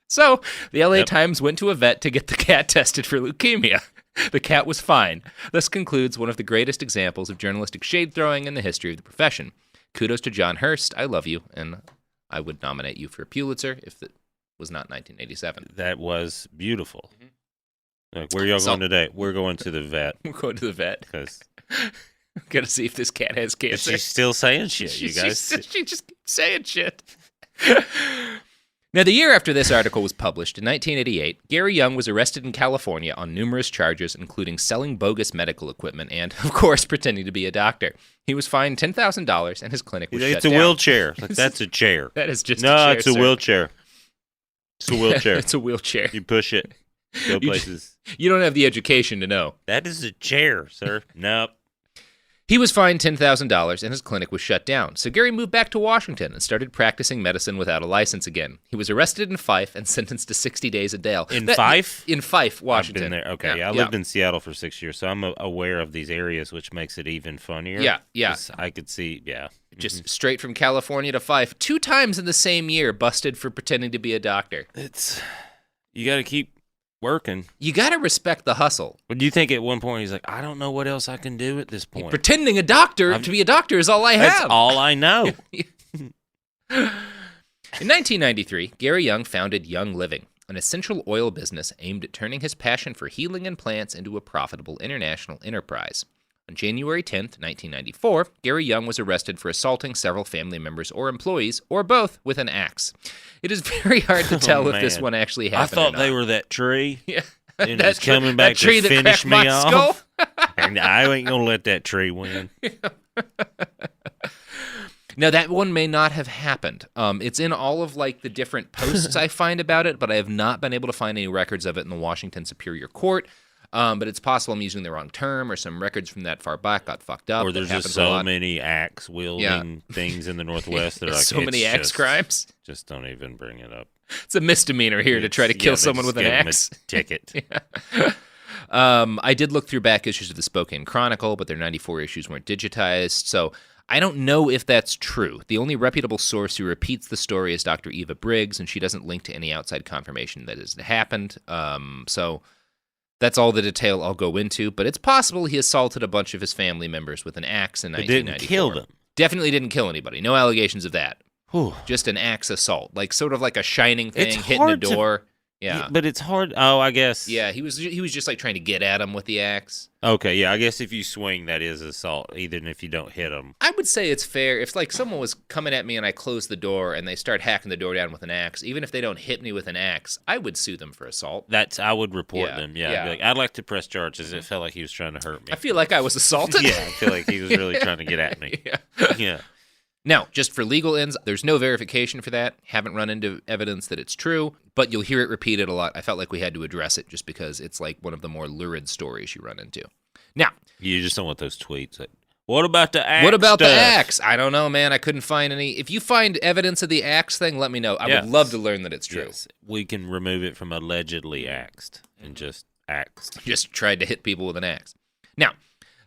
So, the LA Times went to a vet to get the cat tested for leukemia. The cat was fine. This concludes one of the greatest examples of journalistic shade throwing in the history of the profession. Kudos to John Hurst. I love you, and I would nominate you for a Pulitzer if it was not 1987. That was beautiful. Mm-hmm. Like, where are y'all going today? We're going to the vet. We're going to the vet. Because gotta see if this cat has cancer. She's still saying shit, you guys. She just keeps saying shit. Now, the year after this article was published, in 1988, Gary Young was arrested in California on numerous charges, including selling bogus medical equipment and, of course, pretending to be a doctor. He was fined $10,000, and his clinic was shut down. It's a wheelchair. Like, that's a chair. That is just no, a chair, it's a wheelchair. It's a wheelchair. It's a wheelchair. You push it, go places. You don't have the education to know. That is a chair, sir. Nope. He was fined $10,000 and his clinic was shut down, so Gary moved back to Washington and started practicing medicine without a license again. He was arrested in Fife and sentenced to 60 days in jail. Fife? In Fife, Washington. I've been there. Okay, yeah, I lived in Seattle for 6 years, so I'm aware of these areas, which makes it even funnier. Yeah. I could see, Just straight from California to Fife. 2 times in the same year, busted for pretending to be a doctor. You got to keep working. You got to respect the hustle. But do you think at one point he's like, I don't know what else I can do at this point? Pretending to be a doctor is all I have. That's all I know. In 1993, Gary Young founded Young Living, an essential oil business aimed at turning his passion for healing and plants into a profitable international enterprise. On January 10th, 1994, Gary Young was arrested for assaulting several family members or employees, or both, with an axe. It is very hard to tell if this one actually happened. I thought they were that tree. Yeah. And it's coming back to finish me off. And I ain't going to let that tree win. Now, that one may not have happened. It's in all of the different posts I find about it, but I have not been able to find any records of it in the Washington Superior Court. But it's possible I'm using the wrong term, or some records from that far back got fucked up. Or there's just so many axe-wielding things in the Northwest that are like, so many axe crimes. Just don't even bring it up. It's a misdemeanor here to try to kill someone with an axe. A ticket. I did look through back issues of the Spokane Chronicle, but their 94 issues weren't digitized, so I don't know if that's true. The only reputable source who repeats the story is Dr. Eva Briggs, and she doesn't link to any outside confirmation that it happened. So that's all the detail I'll go into. But it's possible he assaulted a bunch of his family members with an axe in 1994. Didn't kill them. Definitely didn't kill anybody. No allegations of that. Whew. Just an axe assault, like sort of like a Shining thing, hitting a door. Yeah, but it's hard. Oh, I guess. Yeah, he was just like trying to get at him with the axe. Okay, yeah, I guess if you swing, that is assault, even if you don't hit them. I would say it's fair if like someone was coming at me and I close the door and they start hacking the door down with an axe. Even if they don't hit me with an axe, I would sue them for assault. I would report them. Yeah, I'd be like, I'd like to press charges. It felt like he was trying to hurt me. I feel like I was assaulted. Yeah, I feel like he was really trying to get at me. Yeah. Now, just for legal ends, there's no verification for that. Haven't run into evidence that it's true, but you'll hear it repeated a lot. I felt like we had to address it just because it's like one of the more lurid stories you run into. Now, you just don't want those tweets. Like, what about the axe? What about stuff? the axe? I don't know, man. I couldn't find any. If you find evidence of the axe thing, let me know. I would love to learn that it's true. Yes. We can remove it from allegedly axed and just axed. Just tried to hit people with an axe. Now,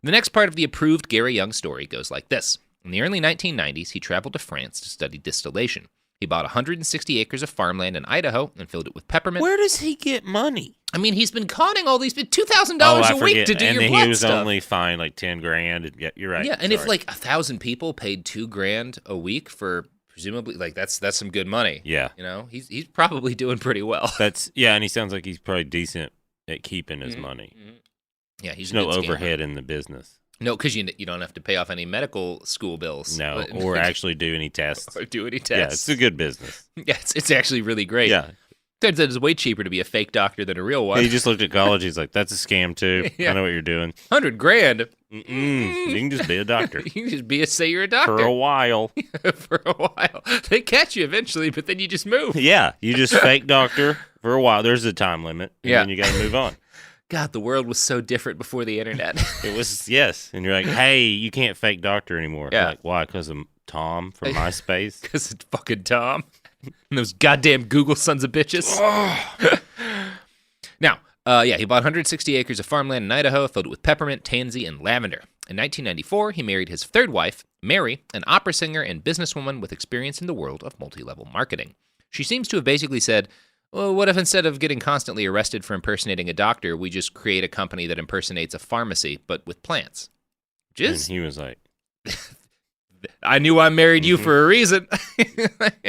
the next part of the approved Gary Young story goes like this. In the early 1990s, he traveled to France to study distillation. He bought 160 acres of farmland in Idaho and filled it with peppermint. Where does he get money? I mean, he's been conning all these $2,000 a week to do your blood And he was stuff. only fined like $10,000. Yeah, you're right. Yeah, and if like 1,000 people paid $2,000 a week for presumably like that's some good money. Yeah, you know, he's probably doing pretty well. And he sounds like he's probably decent at keeping his money. Mm-hmm. Yeah, he's There's no overhead in the business. No, because you don't have to pay off any medical school bills. No, or actually do any tests. Or do any tests. Yeah, it's a good business. Yeah, it's actually really great. Yeah. Turns out it's way cheaper to be a fake doctor than a real one. He just looked at college. He's like, that's a scam, too. Yeah. I know what you're doing. $100,000. You can just be a doctor. You can just say you're a doctor. For a while. For a while. They catch you eventually, but then you just move. Yeah, you just fake doctor for a while. There's a time limit. And then you got to move on. God, the world was so different before the internet. It was, yes. And you're like, hey, you can't fake doctor anymore. Yeah. Like, why? Because of Tom from MySpace? Because it's fucking Tom. And those goddamn Google sons of bitches. Now, he bought 160 acres of farmland in Idaho, filled it with peppermint, tansy, and lavender. In 1994, he married his third wife, Mary, an opera singer and businesswoman with experience in the world of multi-level marketing. She seems to have basically said, well, what if instead of getting constantly arrested for impersonating a doctor, we just create a company that impersonates a pharmacy, but with plants? And he was like, I knew I married you for a reason.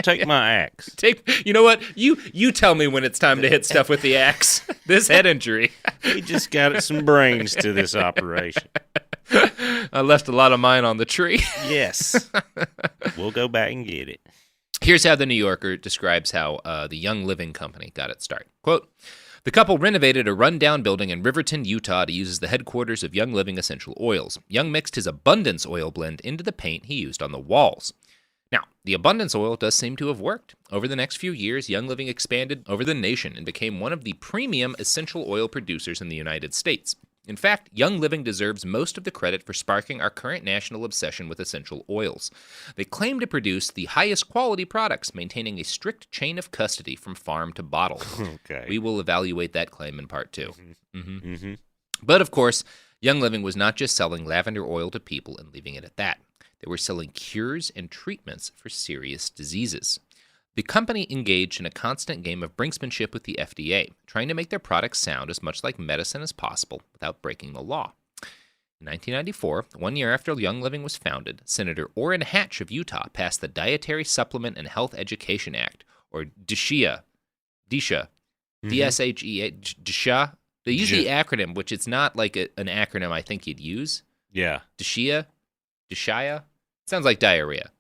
Take my axe. You know what? You tell me when it's time to hit stuff with the axe. This head injury. We just got some brains to this operation. I left a lot of mine on the tree. Yes. We'll go back and get it. Here's how the New Yorker describes how the Young Living Company got its start. Quote, the couple renovated a rundown building in Riverton, Utah to use as the headquarters of Young Living Essential Oils. Young mixed his Abundance oil blend into the paint he used on the walls. Now, the Abundance oil does seem to have worked. Over the next few years, Young Living expanded over the nation and became one of the premium essential oil producers in the United States. In fact, Young Living deserves most of the credit for sparking our current national obsession with essential oils. They claim to produce the highest quality products, maintaining a strict chain of custody from farm to bottle. Okay. We will evaluate that claim in part 2. But of course, Young Living was not just selling lavender oil to people and leaving it at that. They were selling cures and treatments for serious diseases. The company engaged in a constant game of brinksmanship with the FDA, trying to make their products sound as much like medicine as possible without breaking the law. In 1994, 1 year after Young Living was founded, Senator Orrin Hatch of Utah passed the Dietary Supplement and Health Education Act, or DSHEA. DSHEA. D-S-H-E-A. DSHEA. They use the acronym, which it's not like an acronym I think you'd use. Yeah. DSHEA. DSHEA. Sounds like diarrhea.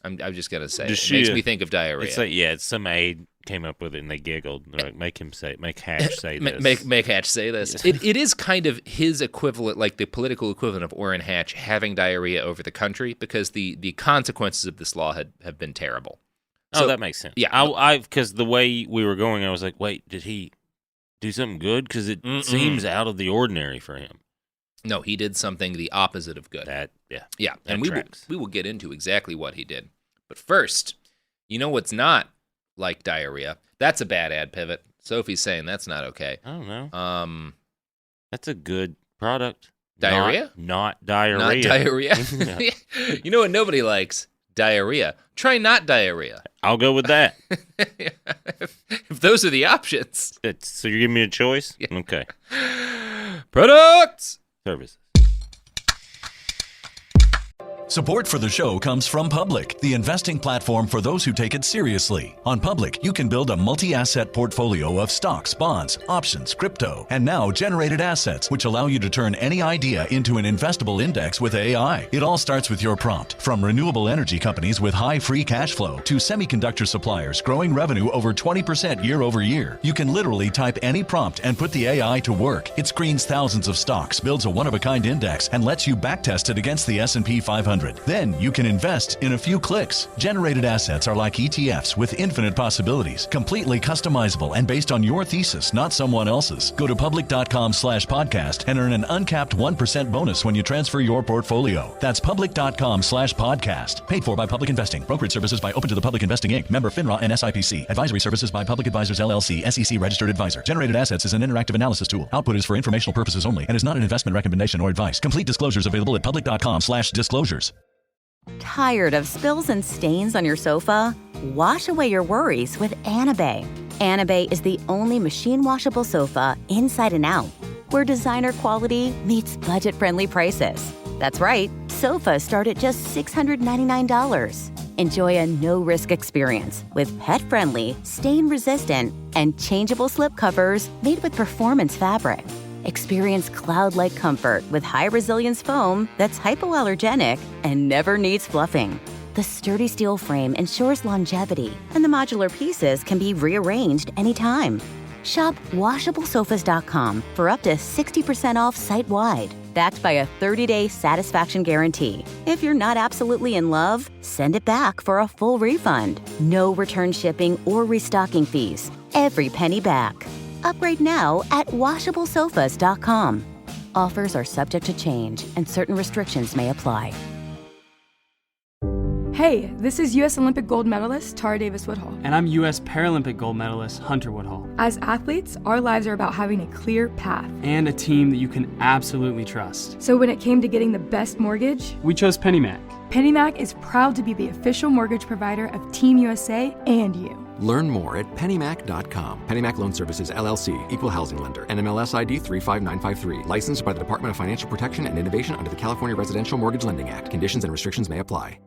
I'm just going to say it. It makes me think of diarrhea. It's like, it's some aide came up with it and they giggled. They're like, make Hatch say this. Make Hatch say this. It is kind of his equivalent, like the political equivalent of Orrin Hatch having diarrhea over the country because the consequences of this law have been terrible. So, that makes sense. Yeah. Because the way we were going, I was like, wait, did he do something good? Because it seems out of the ordinary for him. No, he did something the opposite of good. Yeah, and we will get into exactly what he did. But first, you know what's not like diarrhea? That's a bad ad pivot. Sophie's saying that's not okay. I don't know. That's a good product. Diarrhea? Not diarrhea. Not diarrhea. Yeah. You know what nobody likes? Diarrhea. Try not diarrhea. I'll go with that. If those are the options. So you're giving me a choice? Yeah. Okay. Products. Services. Support for the show comes from Public, the investing platform for those who take it seriously. On Public, you can build a multi-asset portfolio of stocks, bonds, options, crypto, and now generated assets, which allow you to turn any idea into an investable index with AI. It all starts with your prompt. From renewable energy companies with high free cash flow to semiconductor suppliers growing revenue over 20% year over year, you can literally type any prompt and put the AI to work. It screens thousands of stocks, builds a one-of-a-kind index, and lets you backtest it against the S&P 500. Then you can invest in a few clicks. Generated assets are like ETFs with infinite possibilities, completely customizable and based on your thesis, not someone else's. Go to public.com/podcast and earn an uncapped 1% bonus when you transfer your portfolio. That's public.com/podcast. Paid for by Public Investing. Brokerage services by Open to the Public Investing Inc. Member FINRA and SIPC. Advisory services by Public Advisors LLC, SEC registered advisor. Generated assets is an interactive analysis tool. Output is for informational purposes only and is not an investment recommendation or advice. Complete disclosures available at public.com/disclosures. Tired of spills and stains on your sofa? Wash away your worries with Anabay. Anabay is the only machine washable sofa inside and out, where designer quality meets budget-friendly prices. That's right, sofas start at just $699. Enjoy a no-risk experience with pet-friendly, stain-resistant, and changeable slip covers made with performance fabric. Experience cloud-like comfort with high-resilience foam that's hypoallergenic and never needs fluffing. The sturdy steel frame ensures longevity, and the modular pieces can be rearranged anytime. Shop WashableSofas.com for up to 60% off site-wide, backed by a 30-day satisfaction guarantee. If you're not absolutely in love, send it back for a full refund. No return shipping or restocking fees. Every penny back. Upgrade now at WashableSofas.com. Offers are subject to change, and certain restrictions may apply. Hey, this is U.S. Olympic gold medalist Tara Davis Woodhull. And I'm U.S. Paralympic gold medalist Hunter Woodhull. As athletes, our lives are about having a clear path. And a team that you can absolutely trust. So when it came to getting the best mortgage, we chose PennyMac. PennyMac is proud to be the official mortgage provider of Team USA and you. Learn more at pennymac.com. PennyMac Loan Services, LLC, Equal Housing Lender, NMLS ID 35953. Licensed by the Department of Financial Protection and Innovation under the California Residential Mortgage Lending Act. Conditions and restrictions may apply.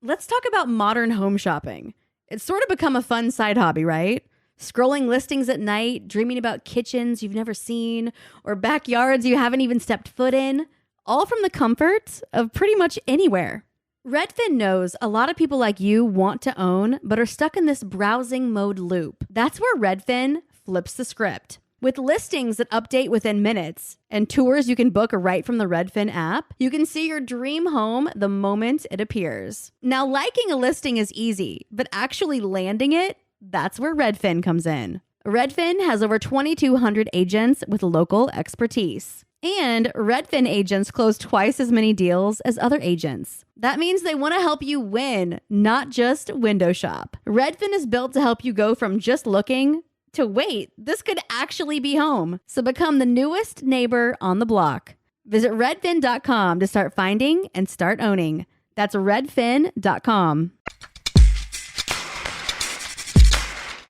Let's talk about modern home shopping. It's sort of become a fun side hobby, right? Scrolling listings at night, dreaming about kitchens you've never seen, or backyards you haven't even stepped foot in, all from the comfort of pretty much anywhere. Redfin knows a lot of people like you want to own, but are stuck in this browsing mode loop. That's where Redfin flips the script. With listings that update within minutes and tours you can book right from the Redfin app, you can see your dream home the moment it appears. Now, liking a listing is easy, but actually landing it, that's where Redfin comes in. Redfin has over 2,200 agents with local expertise. And Redfin agents close twice as many deals as other agents. That means they want to help you win, not just window shop. Redfin is built to help you go from just looking to wait, this could actually be home. So become the newest neighbor on the block. Visit redfin.com to start finding and start owning. That's redfin.com.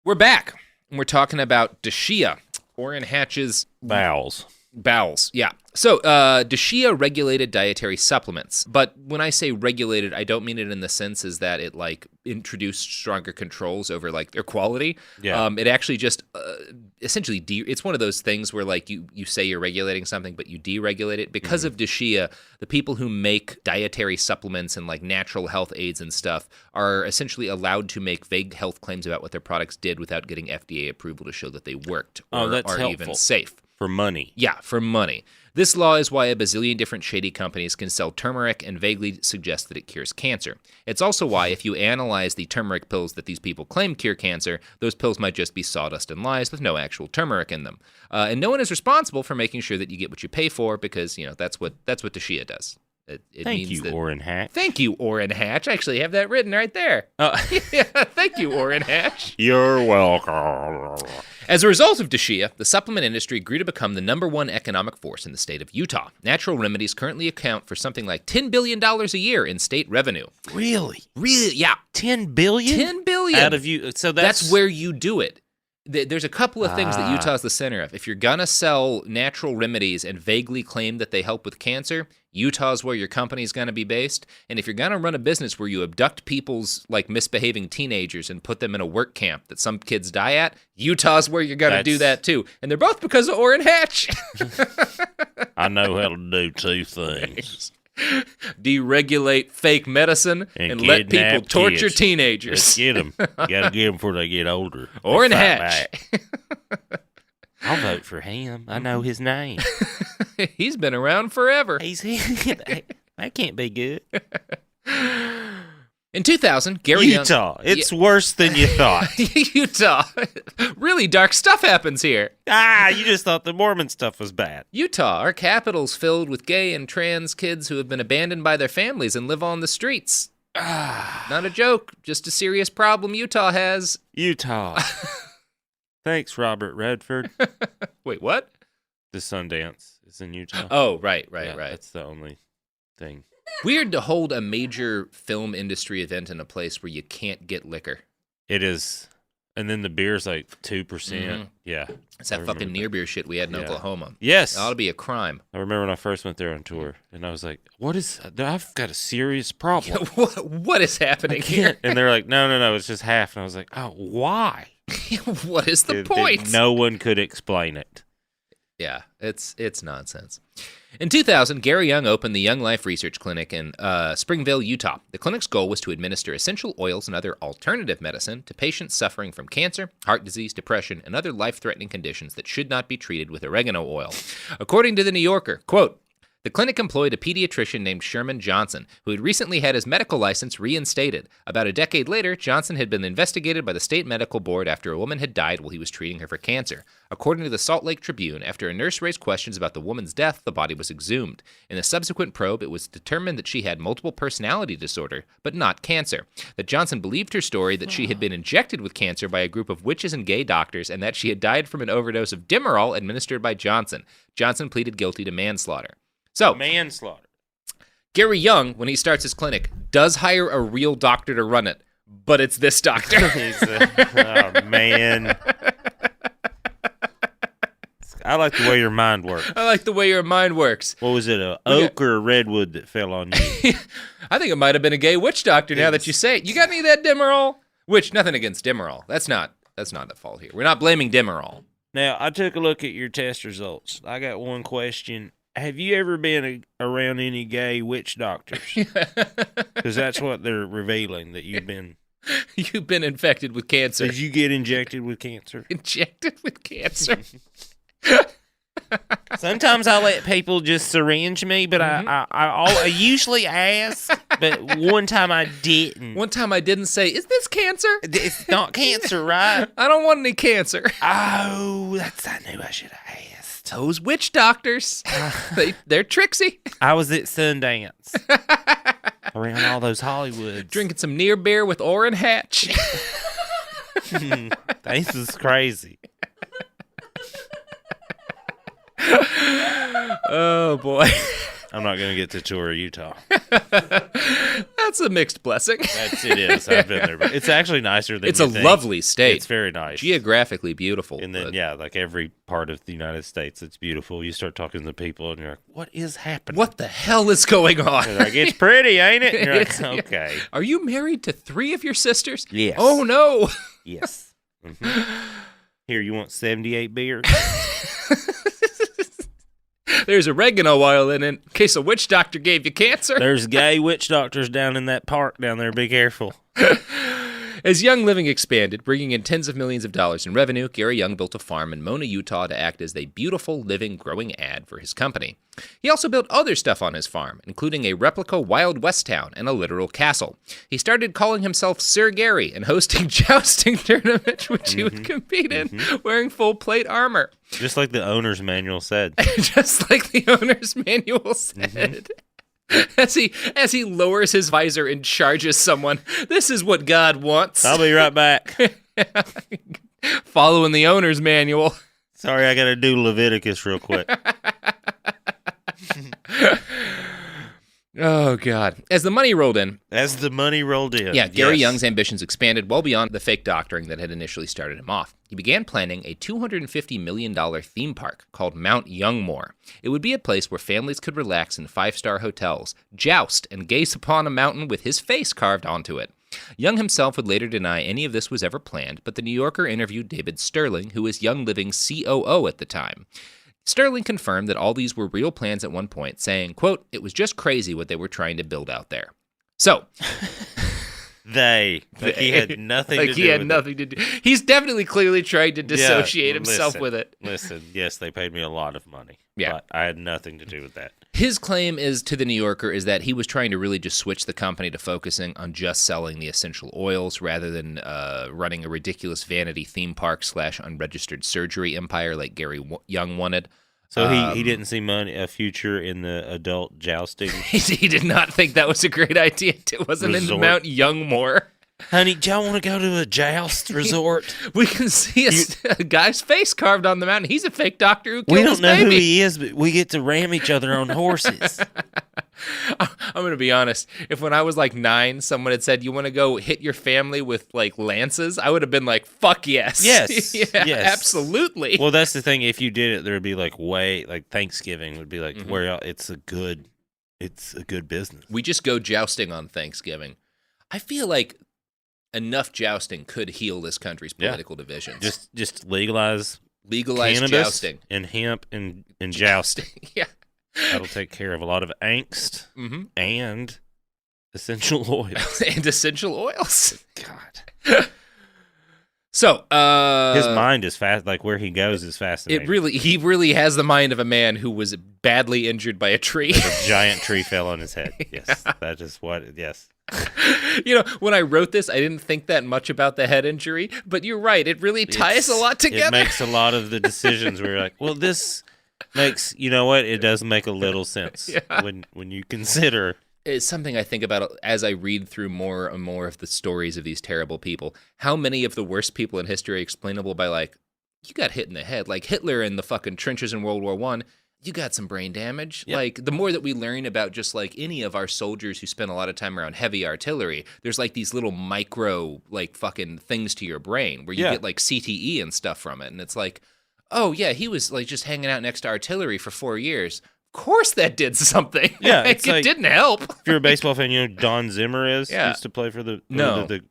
We're back. And we're talking about Dashia, Orrin Hatch's bowels. Bowels, yeah. So, Dashia regulated dietary supplements. But when I say regulated, I don't mean it in the sense as that it, like, introduced stronger controls over, like, their quality. Yeah. It actually just, essentially, it's one of those things where, like, you say you're regulating something, but you deregulate it. Because of Dashia, the people who make dietary supplements and, like, natural health aids and stuff are essentially allowed to make vague health claims about what their products did without getting FDA approval to show that they worked or that's are helpful. even safe. For money. Yeah, for money. This law is why a bazillion different shady companies can sell turmeric and vaguely suggest that it cures cancer. It's also why, if you analyze the turmeric pills that these people claim cure cancer, those pills might just be sawdust and lies with no actual turmeric in them. And no one is responsible for making sure that you get what you pay for because, you know, that's what Dashia does. Thank you, Orrin Hatch. Thank you, Orrin Hatch. I actually have that written right there. Yeah, thank you, Orrin Hatch. You're welcome. As a result of Dashia, the supplement industry grew to become the number one economic force in the state of Utah. Natural remedies currently account for something like $10 billion a year in state revenue. Really? Really? Yeah. $10 billion? $10 billion. Out of you. So that's where you do it. There's a couple of things that Utah's the center of. If you're going to sell natural remedies and vaguely claim that they help with cancer, Utah's where your company's going to be based. And if you're going to run a business where you abduct people's like misbehaving teenagers and put them in a work camp that some kids die at, Utah's where you're going to do that too. And they're both because of Orrin Hatch. I know how to do two things. Deregulate fake medicine and let people torture teenagers. Let's get them. You got to get them before they get older. Orrin Hatch. I'll vote for him. I know his name. He's been around forever. That can't be good. In 2000, Gary Utah. It's worse than you thought. Utah. Really dark stuff happens here. You just thought the Mormon stuff was bad. Utah. Our capital's filled with gay and trans kids who have been abandoned by their families and live on the streets. Not a joke. Just a serious problem Utah has. Utah. Thanks, Robert Redford. Wait, what? The Sundance is in Utah. Oh, right. That's the only thing. Weird to hold a major film industry event in a place where you can't get liquor. It is. And then the beer's like 2%. Mm-hmm. Yeah. It's that fucking near beer shit we had in Oklahoma. Yes. It ought to be a crime. I remember when I first went there on tour, and I was like, I've got a serious problem. What is happening here? And they're like, no, it's just half. And I was like, oh, why? What is the point? No one could explain it. Yeah, it's nonsense. In 2000, Gary Young opened the Young Life Research Clinic in Springville, Utah. The clinic's goal was to administer essential oils and other alternative medicine to patients suffering from cancer, heart disease, depression, and other life-threatening conditions that should not be treated with oregano oil. According to The New Yorker, quote, the clinic employed a pediatrician named Sherman Johnson, who had recently had his medical license reinstated. About a decade later, Johnson had been investigated by the state medical board after a woman had died while he was treating her for cancer. According to the Salt Lake Tribune, after a nurse raised questions about the woman's death, the body was exhumed. In a subsequent probe, it was determined that she had multiple personality disorder, but not cancer. That Johnson believed her story that she had been injected with cancer by a group of witches and gay doctors, and that she had died from an overdose of Demerol administered by Johnson. Johnson pleaded guilty to manslaughter. So, manslaughter. Gary Young, when he starts his clinic, does hire a real doctor to run it, but it's this doctor. Oh, man. I like the way your mind works. I like the way your mind works. What was it, a oak or a redwood that fell on you? I think it might have been a gay witch doctor now that you say it. You got any of that Demerol? Which, nothing against Demerol. That's not the fault here. We're not blaming Demerol. Now, I took a look at your test results. I got one question. Have you ever been around any gay witch doctors? Because that's what they're revealing, that you've been... You've been infected with cancer. Did you get injected with cancer? Injected with cancer? Sometimes I let people just syringe me, but I usually ask, but one time I didn't. One time I didn't say, is this cancer? It's not cancer, right? I don't want any cancer. Oh, I knew I should have asked. Those witch doctors, they're tricksy. I was at Sundance, around all those Hollywoods. Drinking some near beer with Orrin Hatch. This is crazy. Oh, boy. I'm not going to get to tour Utah. That's a mixed blessing. It is. I've been there. But it's actually nicer than It's a lovely state. It's very nice. Geographically beautiful. And then, like every part of the United States, it's beautiful. You start talking to people, and you're like, what is happening? What the hell is going on? They're like, it's pretty, ain't it? And you're like, okay. Are you married to 3 of your sisters? Yes. Oh, no. Yes. Mm-hmm. Here, you want 78 beers? There's oregano oil in it in case a witch doctor gave you cancer. There's gay witch doctors down in that park down there. Be careful. As Young Living expanded, bringing in tens of millions of dollars in revenue, Gary Young built a farm in Mona, Utah to act as a beautiful, living, growing ad for his company. He also built other stuff on his farm, including a replica Wild West town and a literal castle. He started calling himself Sir Gary and hosting jousting tournaments, which he would compete in, wearing full plate armor. Just like the owner's manual said. Just like the owner's manual said. As he lowers his visor and charges someone, this is what God wants. I'll be right back. Following the owner's manual. Sorry, I got to do Leviticus real quick. Oh, God. As the money rolled in. Yeah, Gary Young's ambitions expanded well beyond the fake doctoring that had initially started him off. He began planning a $250 million theme park called Mount Youngmore. It would be a place where families could relax in 5-star hotels, joust, and gaze upon a mountain with his face carved onto it. Young himself would later deny any of this was ever planned, but the New Yorker interviewed David Sterling, who was Young Living's COO at the time. Sterling confirmed that all these were real plans at one point, saying, quote, "It was just crazy what they were trying to build out there." So... he had nothing to do with it. He had nothing to do. He's definitely clearly trying to dissociate himself with it. Listen, yes, they paid me a lot of money. Yeah. But I had nothing to do with that. His claim is to the New Yorker is that he was trying to really just switch the company to focusing on just selling the essential oils rather than running a ridiculous vanity theme park / unregistered surgery empire like Gary Young wanted. So he didn't see a future in the adult jousting? He did not think that was a great idea. It wasn't in Mount Youngmore. Honey, do y'all want to go to a joust resort? We can see a guy's face carved on the mountain. He's a fake doctor who killed his baby. We don't know who he is, but we get to ram each other on horses. I'm going to be honest. If when I was like 9, someone had said, "You want to go hit your family with like lances?" I would have been like, "Fuck yes." Yes. Yes. Absolutely. Well, that's the thing. If you did it, there would be like Thanksgiving would be like where it's a good business. We just go jousting on Thanksgiving. I feel like enough jousting could heal this country's political divisions. Just legalize cannabis, jousting and hemp and jousting. Yeah. That'll take care of a lot of angst and essential oils. God. So, his mind is fast. Like where he goes is fascinating. He really has the mind of a man who was badly injured by a tree. Like a giant tree fell on his head. Yes, that is what. Yes. When I wrote this, I didn't think that much about the head injury, but you're right. It really ties a lot together. It makes a lot of the decisions where you're like, well, this makes, you know what? It does make a little sense when you consider. It's something I think about as I read through more and more of the stories of these terrible people. How many of the worst people in history are explainable by like, you got hit in the head, like Hitler in the fucking trenches in World War I. You got some brain damage. Yep. Like, the more that we learn about just, like, any of our soldiers who spend a lot of time around heavy artillery, there's, like, these little micro, like, fucking things to your brain where you get, like, CTE and stuff from it. And it's like, oh, yeah, he was, like, just hanging out next to artillery for 4 years. Of course that did something. Yeah, it didn't help. If you're a baseball fan, you know who Don Zimmer is? Yeah. He used to play for the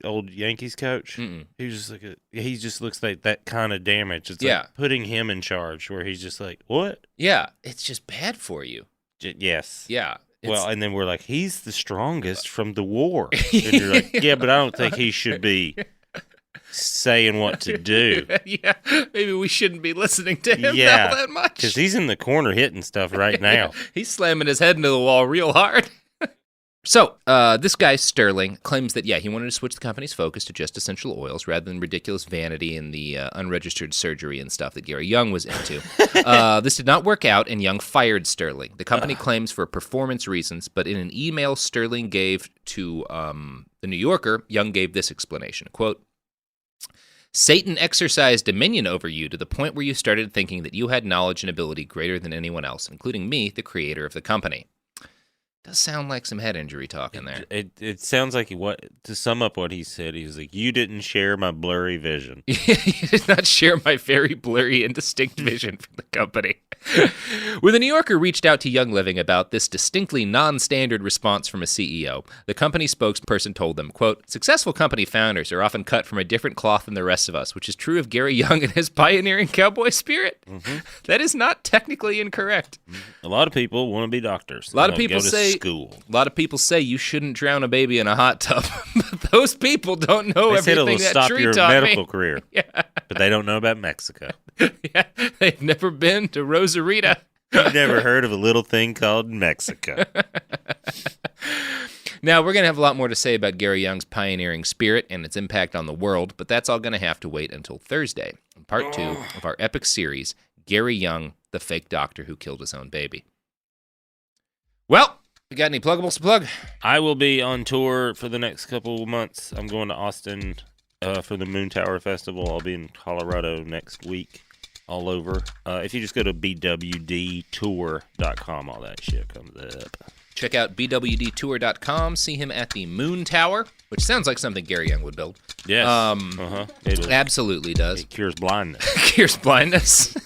old Yankees coach. Mm-mm. He just looks like that kind of damage. It's like putting him in charge where he's just like, what? Yeah, it's just bad for you. Yes. Yeah. Well, and then we're like, he's the strongest from the war. And you're like, yeah, but I don't think he should be saying what to do. Yeah, maybe we shouldn't be listening to him all that much. Because he's in the corner hitting stuff right now. He's slamming his head into the wall real hard. So, this guy, Sterling, claims that, he wanted to switch the company's focus to just essential oils rather than ridiculous vanity and the unregistered surgery and stuff that Gary Young was into. This did not work out, and Young fired Sterling. The company claims for performance reasons, but in an email Sterling gave to the New Yorker, Young gave this explanation, quote, "Satan exercised dominion over you to the point where you started thinking that you had knowledge and ability greater than anyone else, including me, the creator of the company." Does sound like some head injury talk in there. It sounds like to sum up what he said, he was like, you didn't share my blurry vision. You did not share my very blurry, indistinct vision for the company. When the New Yorker reached out to Young Living about this distinctly non-standard response from a CEO, the company spokesperson told them, quote, "Successful company founders are often cut from a different cloth than the rest of us, which is true of Gary Young and his pioneering cowboy spirit." Mm-hmm. That is not technically incorrect. A lot of people want to be doctors. A lot of people say school. A lot of people say you shouldn't drown a baby in a hot tub. But those people don't know everything that stop tree your taught medical me. career. But they don't know about Mexico. Yeah, they've never been to Rosarita. You've never heard of a little thing called Mexico. Now, we're going to have a lot more to say about Gary Young's pioneering spirit and its impact on the world, but that's all going to have to wait until Thursday, part 2 of our epic series, Gary Young, the fake doctor who killed his own baby. Well, you got any pluggables to plug? I will be on tour for the next couple of months. I'm going to Austin for the Moon Tower Festival. I'll be in Colorado next week, all over. If you just go to bwdtour.com, all that shit comes up. Check out bwdtour.com. See him at the Moon Tower, which sounds like something Gary Young would build. Yes. It absolutely does. It cures blindness. Cures blindness.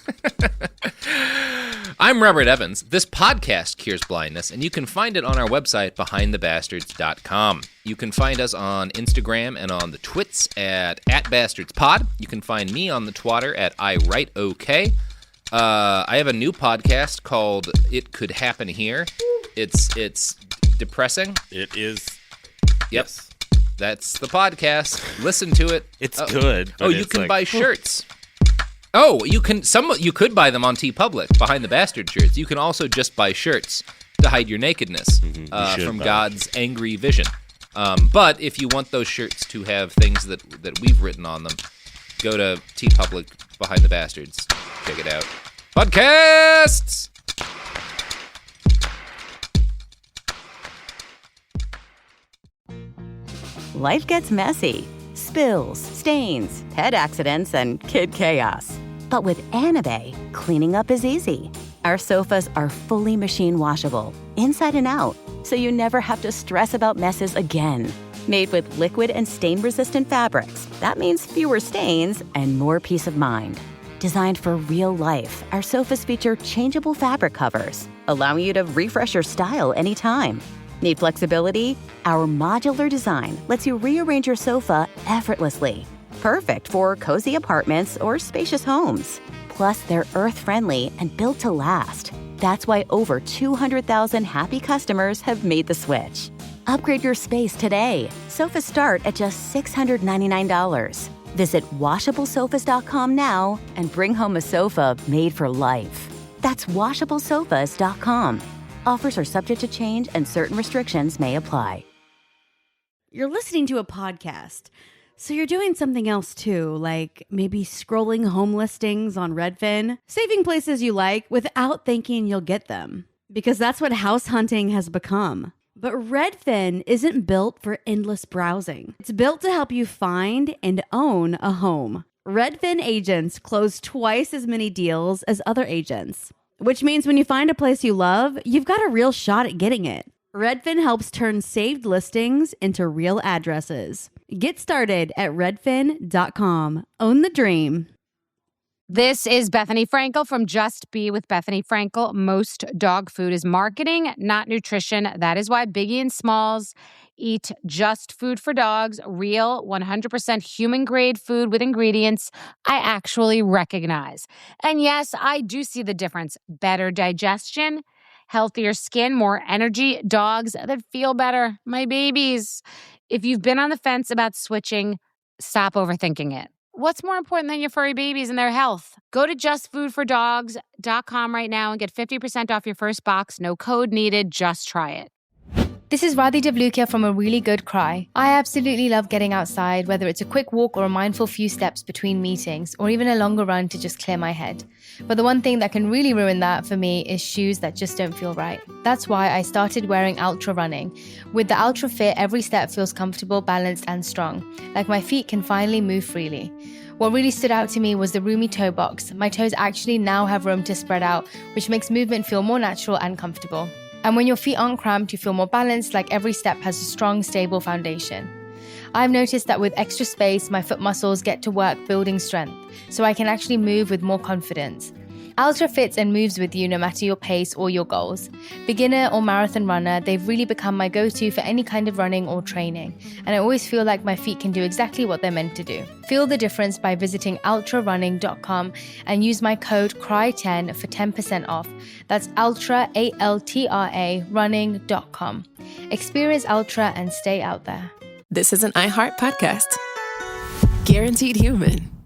I'm Robert Evans. This podcast cures blindness, and you can find it on our website, behindthebastards.com. You can find us on Instagram and on the twits at @bastardspod. You can find me on the twatter at iWriteOK. I have a new podcast called It Could Happen Here. It's depressing. It is. Yep. Yes. That's the podcast. Listen to it. It's good. Oh, you can buy shirts. Oh, you could buy them on TeePublic, Behind the Bastard shirts. You can also just buy shirts to hide your nakedness from God's angry vision. But if you want those shirts to have things that we've written on them, go to TeePublic, Behind the Bastards. Check it out. Podcasts! Life gets messy. Spills, stains, pet accidents, and kid chaos. But with Anabe, cleaning up is easy. Our sofas are fully machine washable, inside and out, so you never have to stress about messes again. Made with liquid and stain-resistant fabrics, that means fewer stains and more peace of mind. Designed for real life, our sofas feature changeable fabric covers, allowing you to refresh your style anytime. Need flexibility? Our modular design lets you rearrange your sofa effortlessly. Perfect for cozy apartments or spacious homes. Plus, they're earth-friendly and built to last. That's why over 200,000 happy customers have made the switch. Upgrade your space today. Sofas start at just $699. Visit washablesofas.com now and bring home a sofa made for life. That's washablesofas.com. Offers are subject to change and certain restrictions may apply. You're listening to a podcast, so you're doing something else too, like maybe scrolling home listings on Redfin, saving places you like without thinking you'll get them, because that's what house hunting has become. But Redfin isn't built for endless browsing. It's built to help you find and own a home. Redfin agents close twice as many deals as other agents, which means when you find a place you love, you've got a real shot at getting it. Redfin helps turn saved listings into real addresses. Get started at redfin.com. Own the dream. This is Bethany Frankel from Just Be with Bethany Frankel. Most dog food is marketing, not nutrition. That is why Biggie and Smalls eat just food for dogs, real 100% human-grade food with ingredients I actually recognize. And yes, I do see the difference. Better digestion, healthier skin, more energy, dogs that feel better, my babies. If you've been on the fence about switching, stop overthinking it. What's more important than your furry babies and their health? Go to justfoodfordogs.com right now and get 50% off your first box. No code needed. Just try it. This is Radhi Devlukia from A Really Good Cry. I absolutely love getting outside, whether it's a quick walk or a mindful few steps between meetings, or even a longer run to just clear my head. But the one thing that can really ruin that for me is shoes that just don't feel right. That's why I started wearing Ultra Running. With the Ultra Fit, every step feels comfortable, balanced, and strong. Like my feet can finally move freely. What really stood out to me was the roomy toe box. My toes actually now have room to spread out, which makes movement feel more natural and comfortable. And when your feet aren't cramped, you feel more balanced, like every step has a strong, stable foundation. I've noticed that with extra space, my foot muscles get to work building strength, so I can actually move with more confidence. Ultra fits and moves with you no matter your pace or your goals. Beginner or marathon runner, they've really become my go-to for any kind of running or training, and I always feel like my feet can do exactly what they're meant to do. Feel the difference by visiting ultrarunning.com and use my code CRY10 for 10% off. That's ultra, A-L-T-R-A, running.com. Experience Ultra and stay out there. This is an iHeart podcast. Guaranteed human.